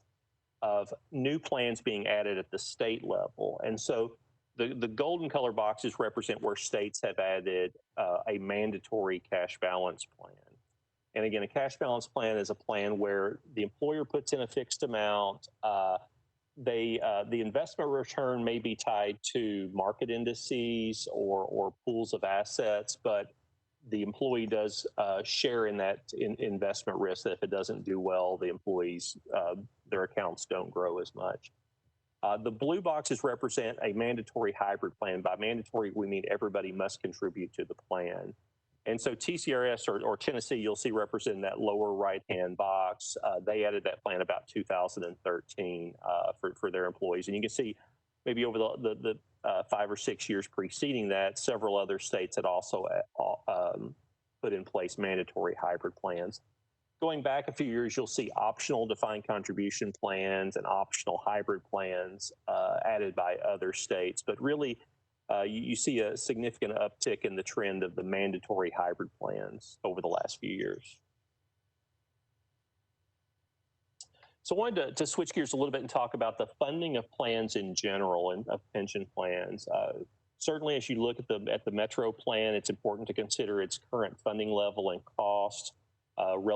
of new plans being added at the state level. And so the golden color boxes represent where states have added a mandatory cash balance plan. And again, a cash balance plan is a plan where the employer puts in a fixed amount. The investment return may be tied to market indices or pools of assets, but the employee does share in that investment risk that if it doesn't do well, the employees, their accounts don't grow as much. The blue boxes represent a mandatory hybrid plan. By mandatory, we mean everybody must contribute to the plan. And so TCRS or Tennessee, you'll see representing that lower right-hand box. They added that plan about 2013 for their employees. And you can see maybe over the 5 or 6 years preceding that, several other states had also put in place mandatory hybrid plans. Going back a few years, you'll see optional defined contribution plans and optional hybrid plans added by other states. But really, you see a significant uptick in the trend of the mandatory hybrid plans over the last few years. So I wanted to switch gears a little bit and talk about the funding of plans in general and of pension plans. Certainly, as you look at the Metro plan, it's important to consider its current funding level and cost,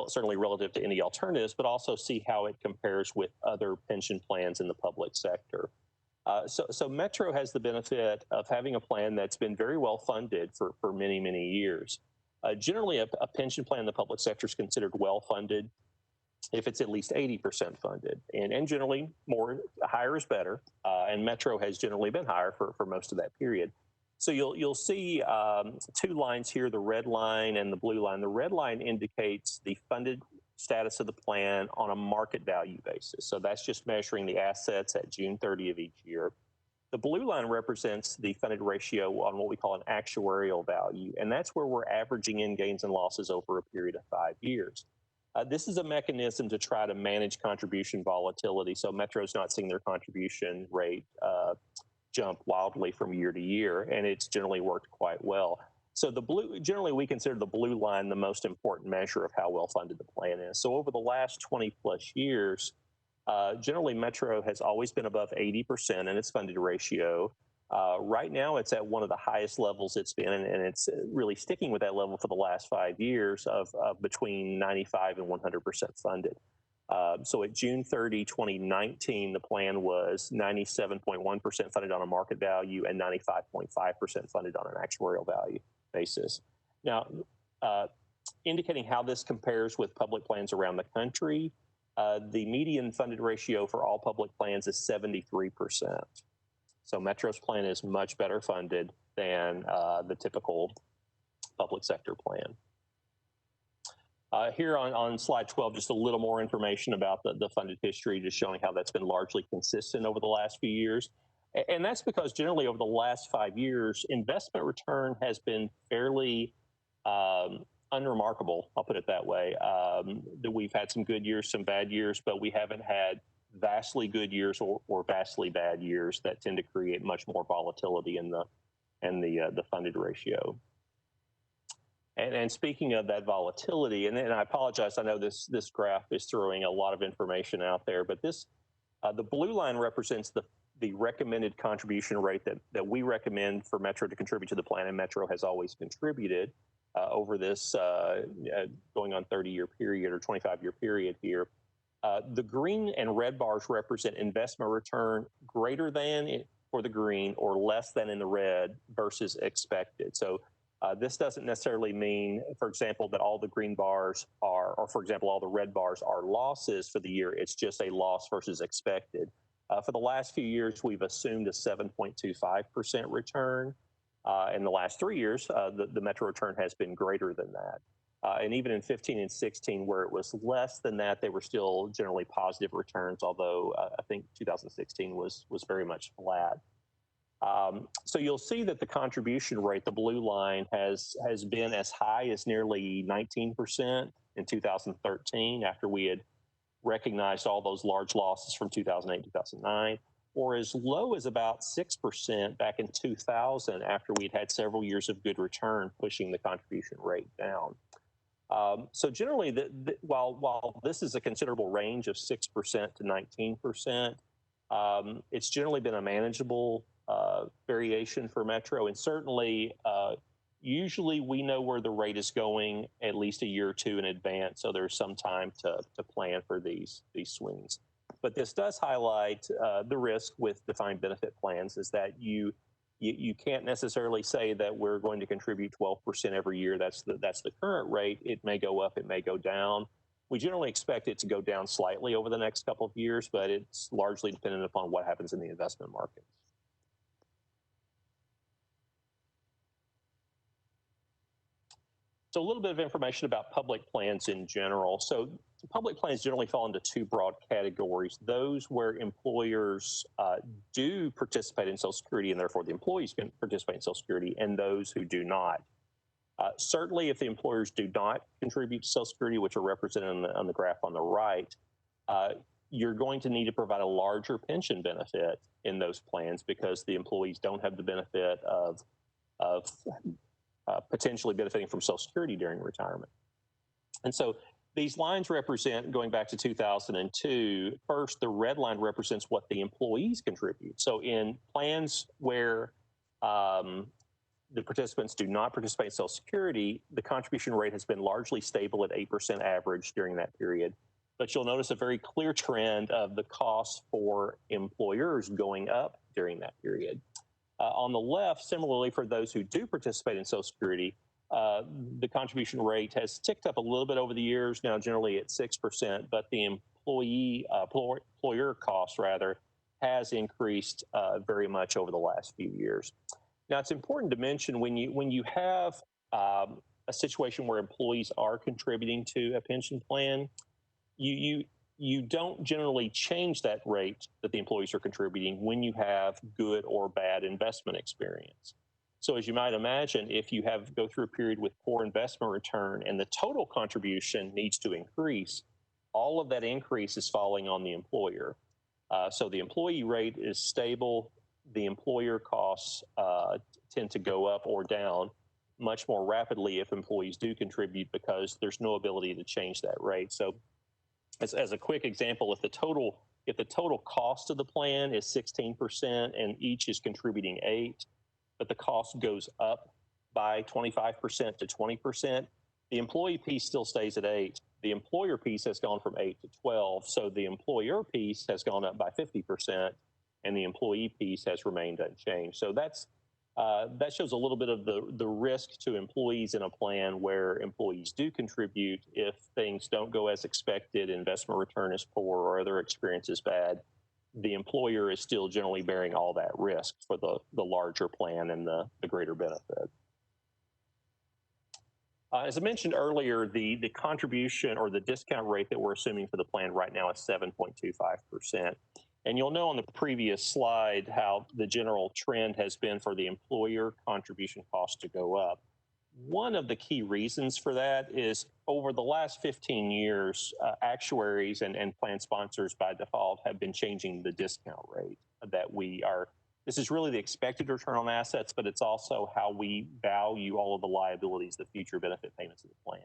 certainly relative to any alternatives, but also see how it compares with other pension plans in the public sector. So Metro has the benefit of having a plan that's been very well funded for many, many years. Generally, a pension plan in the public sector is considered well funded if it's at least 80% funded. And generally, higher is better. And Metro has generally been higher for most of that period. So you'll see two lines here, the red line and the blue line. The red line indicates the funded status of the plan on a market value basis. So that's just measuring the assets at June 30 of each year. The blue line represents the funded ratio on what we call an actuarial value, and that's where we're averaging in gains and losses over a period of 5 years. This is a mechanism to try to manage contribution volatility, so Metro's not seeing their contribution rate jump wildly from year to year, and it's generally worked quite well. So generally we consider the blue line the most important measure of how well funded the plan is. So over the last 20 plus years, generally Metro has always been above 80% in its funded ratio. Right now it's at one of the highest levels it's been, and it's really sticking with that level for the last 5 years of between 95 and 100% funded. So at June 30, 2019, the plan was 97.1% funded on a market value and 95.5% funded on an actuarial value basis. Now, indicating how this compares with public plans around the country, the median funded ratio for all public plans is 73%. So Metro's plan is much better funded than the typical public sector plan. Here on slide 12, just a little more information about the funded history, just showing how that's been largely consistent over the last few years. And that's because generally over the last 5 years, investment return has been fairly unremarkable, I'll put it that way. We've had some good years, some bad years, but we haven't had vastly good years or vastly bad years that tend to create much more volatility in the funded ratio. And speaking of that volatility, and I apologize, I know this graph is throwing a lot of information out there, but this the blue line represents the recommended contribution rate that we recommend for Metro to contribute to the plan, and Metro has always contributed over this going on 30-year period or 25-year period here. The green and red bars represent investment return greater than for the green or less than in the red versus expected. So this doesn't necessarily mean, for example, that all the green bars are, or for example, all the red bars are losses for the year. It's just a loss versus expected. For the last few years, we've assumed a 7.25% return. In the last 3 years, the Metro return has been greater than that. And even in 15 and 16, where it was less than that, they were still generally positive returns, although I think 2016 was very much flat. So you'll see that the contribution rate, the blue line, has been as high as nearly 19% in 2013 after we had recognized all those large losses from 2008, 2009, or as low as about 6% back in 2000 after we'd had several years of good return pushing the contribution rate down. So generally, while this is a considerable range of 6% to 19%, it's generally been a manageable variation for Metro, and certainly usually we know where the rate is going at least a year or two in advance, so there's some time to plan for these swings. But this does highlight the risk with defined benefit plans, is that you can't necessarily say that we're going to contribute 12% every year. That's the current rate. It may go up, it may go down. We generally expect it to go down slightly over the next couple of years, but it's largely dependent upon what happens in the investment market. So a little bit of information about public plans in general. So public plans generally fall into two broad categories: those where employers do participate in Social Security and therefore the employees can participate in Social Security, and those who do not. Certainly if the employers do not contribute to Social Security, which are represented on the graph on the right, you're going to need to provide a larger pension benefit in those plans because the employees don't have the benefit of potentially benefiting from Social Security during retirement. And so these lines represent, going back to 2002, first, the red line represents what the employees contribute. So in plans where the participants do not participate in Social Security, the contribution rate has been largely stable at 8% average during that period. But you'll notice a very clear trend of the costs for employers going up during that period. On the left, similarly, for those who do participate in Social Security, the contribution rate has ticked up a little bit over the years, now generally at 6%, but the employer cost, rather, has increased very much over the last few years. Now, it's important to mention when you have a situation where employees are contributing to a pension plan, you don't generally change that rate that the employees are contributing when you have good or bad investment experience. So as you might imagine, if you go through a period with poor investment return and the total contribution needs to increase, all of that increase is falling on the employer. So the employee rate is stable. The employer costs tend to go up or down much more rapidly if employees do contribute because there's no ability to change that rate. So as a quick example, if the total cost of the plan is 16% and each is contributing 8%, but the cost goes up by 25% to 20%, the employee piece still stays at 8%. The employer piece has gone from 8 to 12, so the employer piece has gone up by 50%, and the employee piece has remained unchanged. So that shows a little bit of the risk to employees in a plan where employees do contribute. If things don't go as expected, investment return is poor, or other experience is bad, the employer is still generally bearing all that risk for the larger plan and the greater benefit. As I mentioned earlier, the contribution or the discount rate that we're assuming for the plan right now is 7.25%. And you'll know on the previous slide how the general trend has been for the employer contribution cost to go up. One of the key reasons for that is over the last 15 years, actuaries and plan sponsors by default have been changing the discount rate that we are This is really the expected return on assets, but it's also how we value all of the liabilities, the future benefit payments of the plan.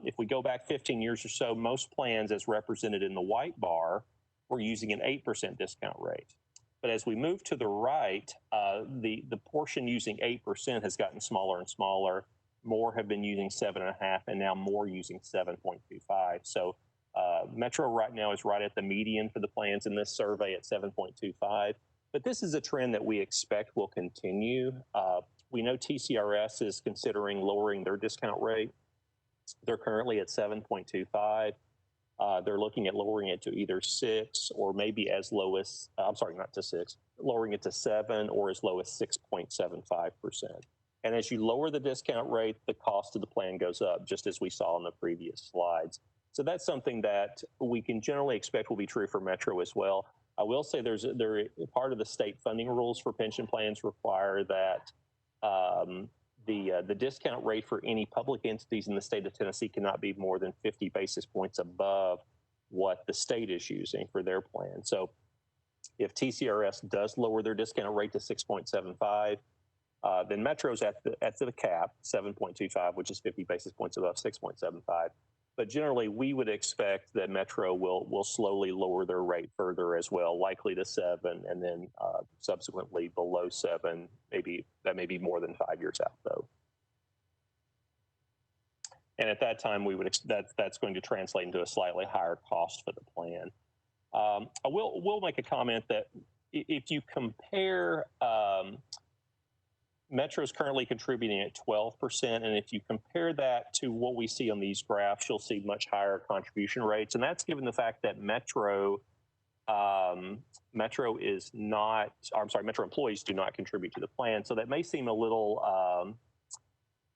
If we go back 15 years or so, most plans as represented in the white bar were using an 8% discount rate. But as we move to the right, the portion using 8% has gotten smaller and smaller. More have been using 7.5%, and now more using 7.25%. So Metro right now is right at the median for the plans in this survey at 7.25%. But this is a trend that we expect will continue. We know TCRS is considering lowering their discount rate. They're currently at 7.25. They're looking at lowering it to either 6 or maybe as low as, I'm sorry, not to 6, lowering it to 7 or as low as 6.75%. And as you lower the discount rate, the cost of the plan goes up, just as we saw in the previous slides. So that's something that we can generally expect will be true for Metro as well. I will say part of the state funding rules for pension plans require that the discount rate for any public entities in the state of Tennessee cannot be more than 50 basis points above what the state is using for their plan. So if TCRS does lower their discount rate to 6.75, then Metro's at the cap, 7.25, which is 50 basis points above 6.75. But generally, we would expect that Metro will slowly lower their rate further as well, likely to 7, and then subsequently below 7. Maybe that may be more than 5 years out, though. And at that time, we would that's going to translate into a slightly higher cost for the plan. I will make a comment that if you compare. Metro is currently contributing at 12%, and if you compare that to what we see on these graphs, you'll see much higher contribution rates, and that's given the fact that Metro employees do not contribute to the plan. So that may seem a little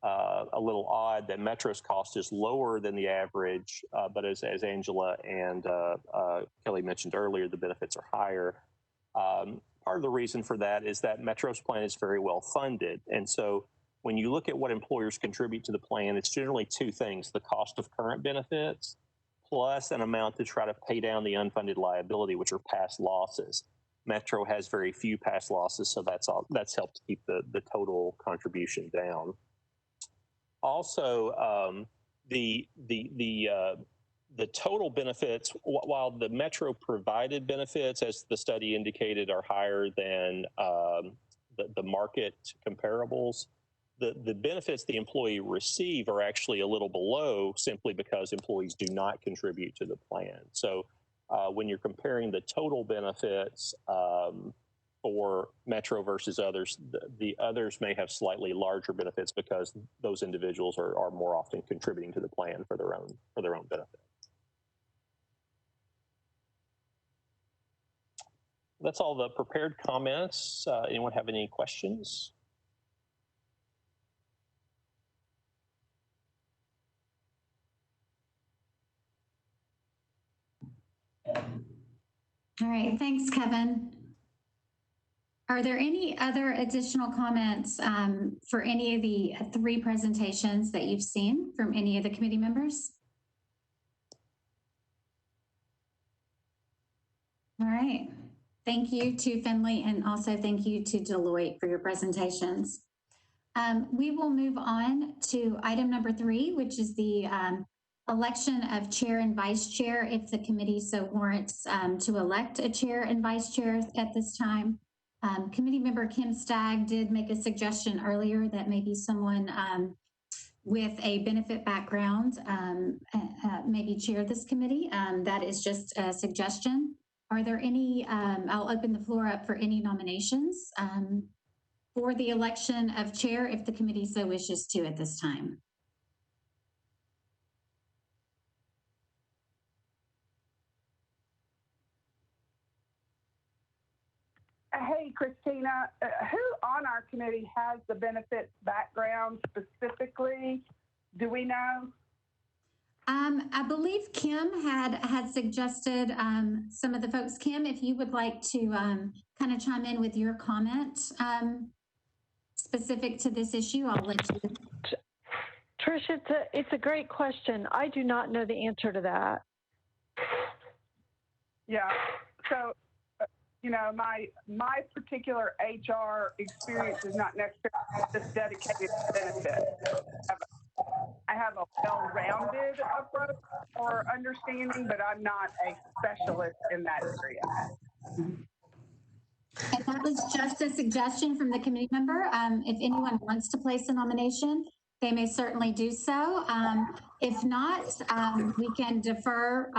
odd that Metro's cost is lower than the average, but as Angela and Kelly mentioned earlier, the benefits are higher. Part of the reason for that is that Metro's plan is very well funded. And so when you look at what employers contribute to the plan, it's generally two things: the cost of current benefits plus an amount to try to pay down the unfunded liability, which are past losses. Metro has very few past losses, so that's helped to keep the total contribution down. Also, the total benefits, while the Metro provided benefits, as the study indicated, are higher than the market comparables, the benefits the employee receive are actually a little below, simply because employees do not contribute to the plan. So when you're comparing the total benefits for Metro versus others, the others may have slightly larger benefits because those individuals are more often contributing to the plan for their own benefit. That's all the prepared comments. Anyone have any questions? All right, thanks, Kevin. Are there any other additional comments for any of the 3 presentations that you've seen from any of the committee members? All right. Thank you to Finley, and also thank you to Deloitte for your presentations. We will move on to item number 3, which is the election of chair and vice chair, if the committee so warrants to elect a chair and vice chair at this time. Committee member Kim Stagg did make a suggestion earlier that maybe someone with a benefit background maybe chair this committee. That is just a suggestion. Are there any, I'll open the floor up for any nominations for the election of chair, if the committee so wishes to at this time. Hey, Christina, who on our committee has the benefits background specifically? Do we know? I believe Kim had suggested some of the folks. Kim, if you would like to kind of chime in with your comment specific to this issue, I'll let you. Trish, it's a great question. I do not know the answer to that. Yeah. So you know, my particular HR experience is not necessarily just dedicated to benefits. I have a well-rounded approach or understanding, but I'm not a specialist in that area. And that was just a suggestion from the committee member. If anyone wants to place a nomination, they may certainly do so. If not, we can defer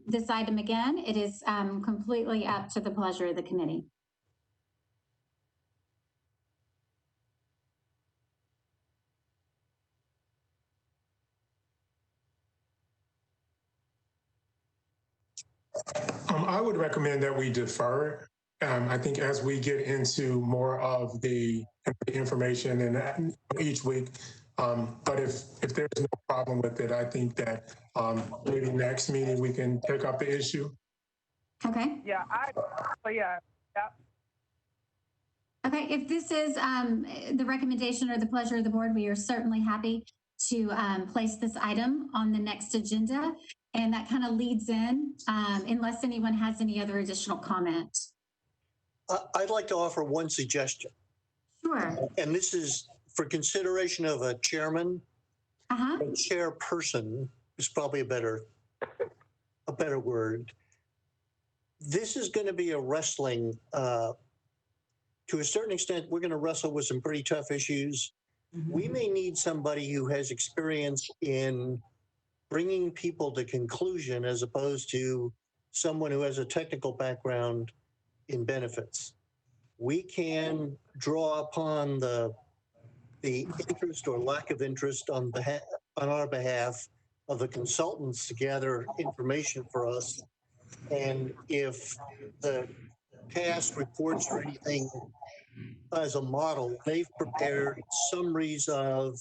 this item again. It is completely up to the pleasure of the committee. I would recommend that we defer. I think as we get into more of the information and each week, but if there's no problem with it, I think that maybe next meeting we can pick up the issue. Okay. Yeah, yeah. Okay, if this is the recommendation or the pleasure of the board, we are certainly happy to place this item on the next agenda. And that kind of leads in, unless anyone has any other additional comment. I'd like to offer one suggestion. Sure. And this is for consideration of a chairman. A chairperson is probably a better word. This is going to be a wrestling, to a certain extent, we're going to wrestle with some pretty tough issues. We may need somebody who has experience in bringing people to conclusion as opposed to someone who has a technical background in benefits. We can draw upon the interest or lack of interest on our behalf of the consultants to gather information for us. And if the past reports or anything as a model, they've prepared summaries of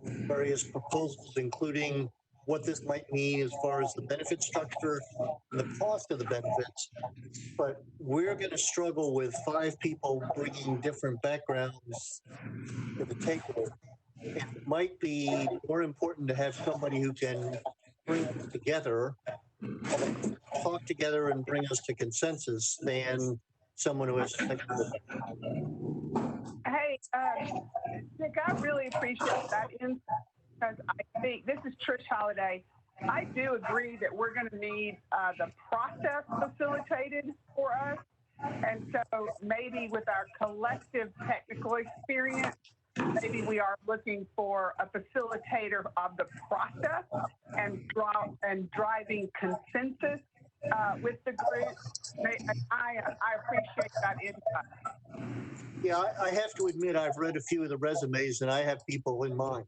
various proposals, including what this might mean as far as the benefit structure and the cost of the benefits. But we're going to struggle with 5 people bringing different backgrounds to the table. It might be more important to have somebody who can bring us together, talk together and bring us to consensus than someone who has technical background. Hey, Nick, I really appreciate that insight because I think this is Trish Holiday. I do agree that we're going to need the process facilitated for us. And so maybe with our collective technical experience, maybe we are looking for a facilitator of the process and driving consensus with the group. I appreciate that insight. Yeah, I have to admit, I've read a few of the resumes and I have people in mind.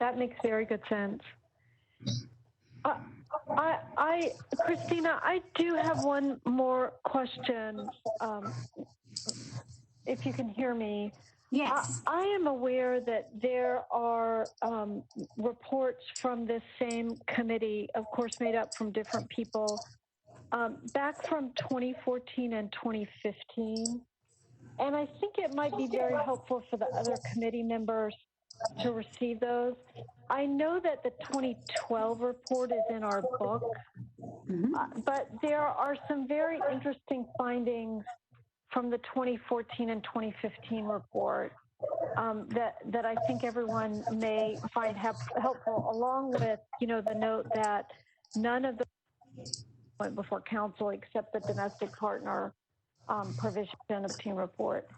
That makes very good sense. Christina, I do have one more question. If you can hear me. Yes. I am aware that there are reports from this same committee, of course, made up from different people, back from 2014 and 2015. And I think it might be very helpful for the other committee members to receive those. I know that the 2012 report is in our book, but there are some very interesting findings from the 2014 and 2015 report that I think everyone may find helpful, along with, the note that none of the went before council except the domestic partner provision of team report.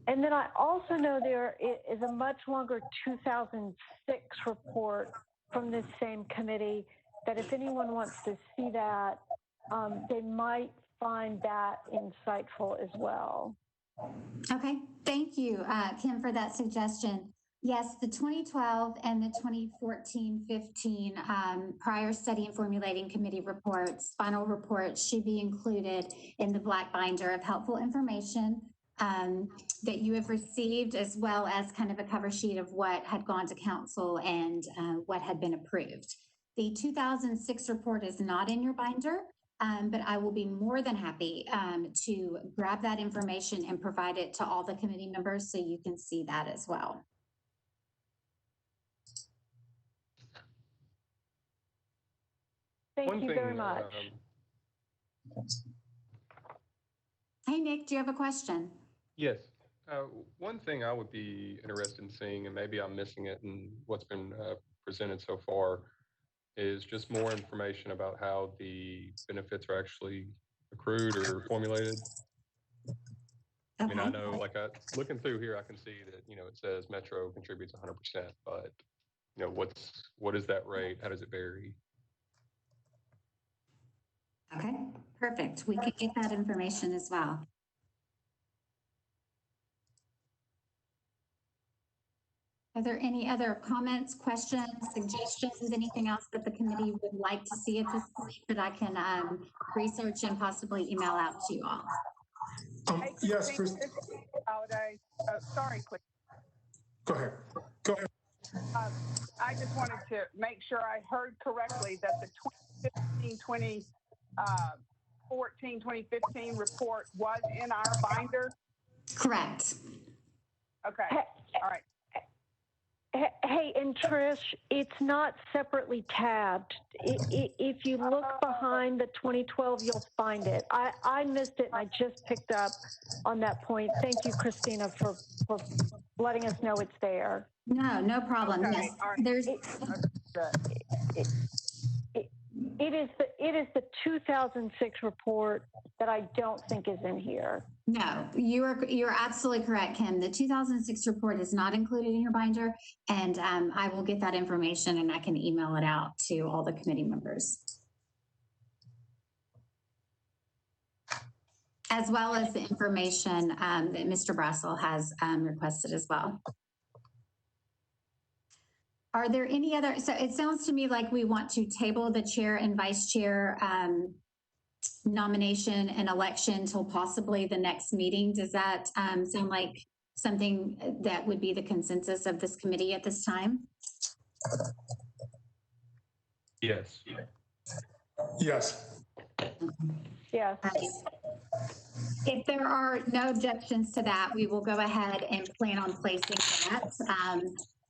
And then I also know there is a much longer 2006 report from this same committee that if anyone wants to see that, they might find that insightful as well. Okay, thank you, Kim, for that suggestion. Yes, the 2012 and the 2014-15 prior study and formulating committee reports, final reports should be included in the black binder of helpful information that you have received, as well as kind of a cover sheet of what had gone to council and what had been approved. The 2006 report is not in your binder, but I will be more than happy to grab that information and provide it to all the committee members so you can see that as well. Thank you very much. Hey, Nick, do you have a question? Yes. One thing I would be interested in seeing, and maybe I'm missing it in what's been presented so far, is just more information about how the benefits are actually accrued or formulated. I mean, I know, like, looking through here, I can see that, it says Metro contributes 100%, but, what is that rate? How does it vary? Okay, perfect. We can get that information as well. Are there any other comments, questions, suggestions, anything else that the committee would like to see at this point that I can research and possibly email out to you all? Yes, sorry, quick. Go ahead. I just wanted to make sure I heard correctly that the 2015, 2015 report was in our binder? Correct. Okay, all right. Hey, and Trish, it's not separately tabbed. If you look behind the 2012, you'll find it. I missed it, and I just picked up on that point. Thank you, Christina, for letting us know it's there. No problem. Okay, Yes, all right. there's. It is the 2006 report that I don't think is in here. No, you're absolutely correct, Kim. The 2006 report is not included in your binder, and I will get that information and I can email it out to all the committee members, as well as the information that Mr. Brassel has requested as well. Are there any other, so it sounds to me like we want to table the chair and vice chair nomination and election till possibly the next meeting. Does that sound like something that would be the consensus of this committee at this time? Yes. Yes. Yes. If there are no objections to that, we will go ahead and plan on placing that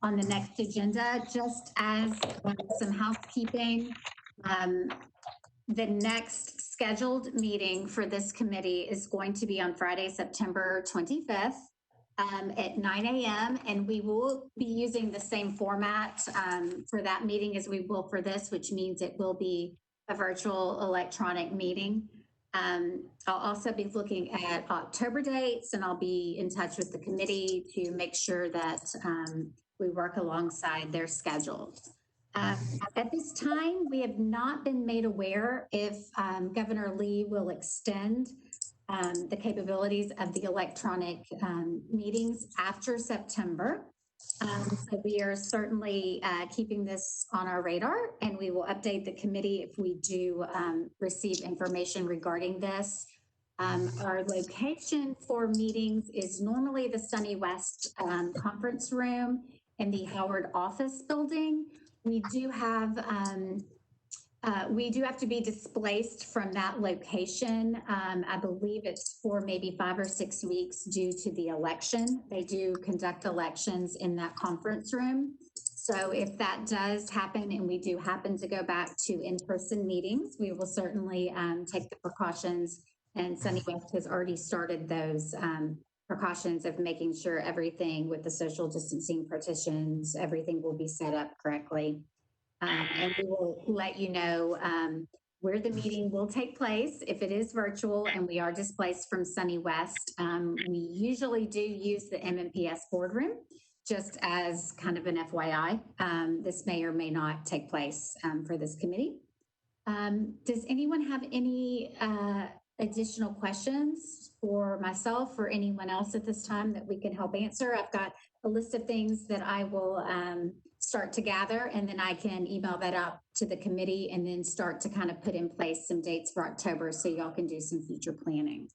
on the next agenda. Just as some housekeeping, the next scheduled meeting for this committee is going to be on Friday, September 25th at 9 a.m. And we will be using the same format for that meeting as we will for this, which means it will be a virtual electronic meeting. I'll also be looking at October dates, and I'll be in touch with the committee to make sure that we work alongside their schedules. At this time, we have not been made aware if Governor Lee will extend the capabilities of the electronic meetings after September. So we are certainly keeping this on our radar, and we will update the committee if we do receive information regarding this. Our location for meetings is normally the Sunny West conference room in the Howard office building. We do have to be displaced from that location. I believe it's for maybe 5 or 6 weeks due to the election. They do conduct elections in that conference room. So if that does happen and we do happen to go back to in-person meetings, we will certainly take the precautions, and Sunny West has already started those precautions of making sure everything with the social distancing partitions, everything will be set up correctly. And we will let you know where the meeting will take place if it is virtual and we are displaced from Sunny West. We usually do use the MMPS boardroom, just as kind of an FYI. This may or may not take place for this committee. Does anyone have any additional questions for myself or anyone else at this time that we can help answer? I've got a list of things that I will start to gather, and then I can email that out to the committee and then start to kind of put in place some dates for October so y'all can do some future planning.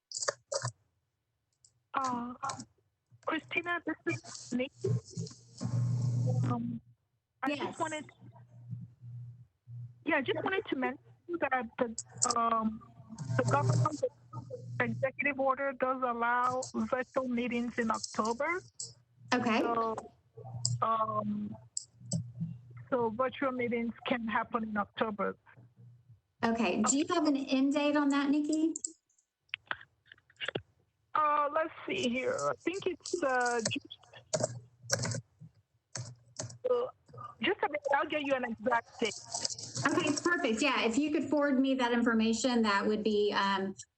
Christina, this is Nick. I just wanted to mention that the government executive order does allow virtual meetings in October. Okay. So virtual meetings can happen in October. Okay. Do you have an end date on that, Nikki? Let's see here. I think it's just a minute. I'll get you an exact date. Okay, perfect. Yeah, if you could forward me that information, that would be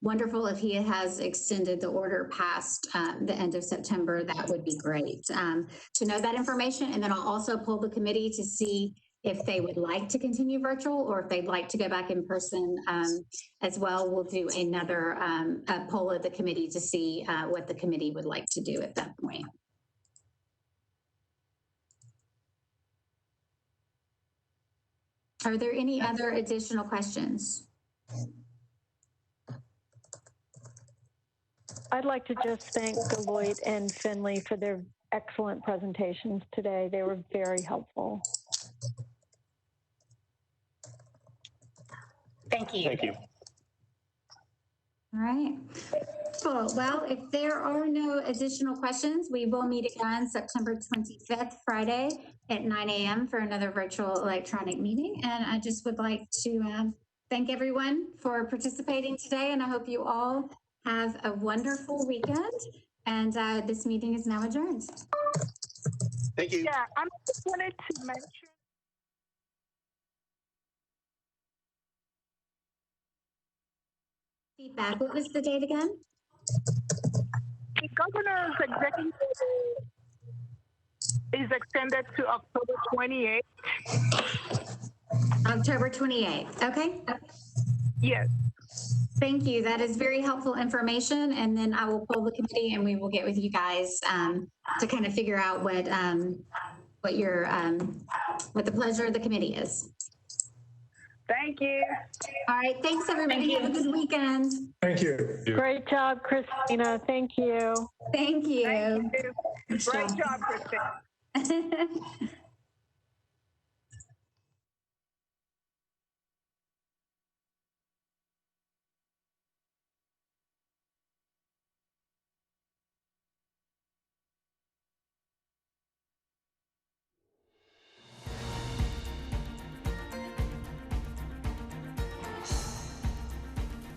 wonderful. If he has extended the order past the end of September, that would be great to know that information. And then I'll also poll the committee to see if they would like to continue virtual or if they'd like to go back in person as well. We'll do another poll of the committee to see what the committee would like to do at that point. Are there any other additional questions? I'd like to just thank Deloitte and Finley for their excellent presentations today. They were very helpful. Thank you. Thank you. All right. Cool. Well, if there are no additional questions, we will meet again September 25th, Friday at 9 a.m. for another virtual electronic meeting. And I just would like to thank everyone for participating today. And I hope you all have a wonderful weekend. And this meeting is now adjourned. Thank you. Yeah, I just wanted to mention. Feedback. What was the date again? The governor's executive order is extended to October 28th. October 28th. Okay. Yes. Thank you. That is very helpful information. And then I will poll the committee and we will get with you guys to kind of figure out what your what the pleasure of the committee is. Thank you. All right. Thanks, everybody. Have a good weekend. Thank you. Great job, Christina. Thank you. Thank you. Thank you. Great job, Christina.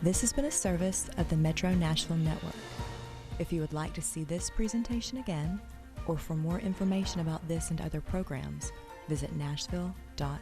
This has been a service of the Metro Nashville Network. If you would like to see this presentation again, or for more information about this and other programs, visit nashville.gov.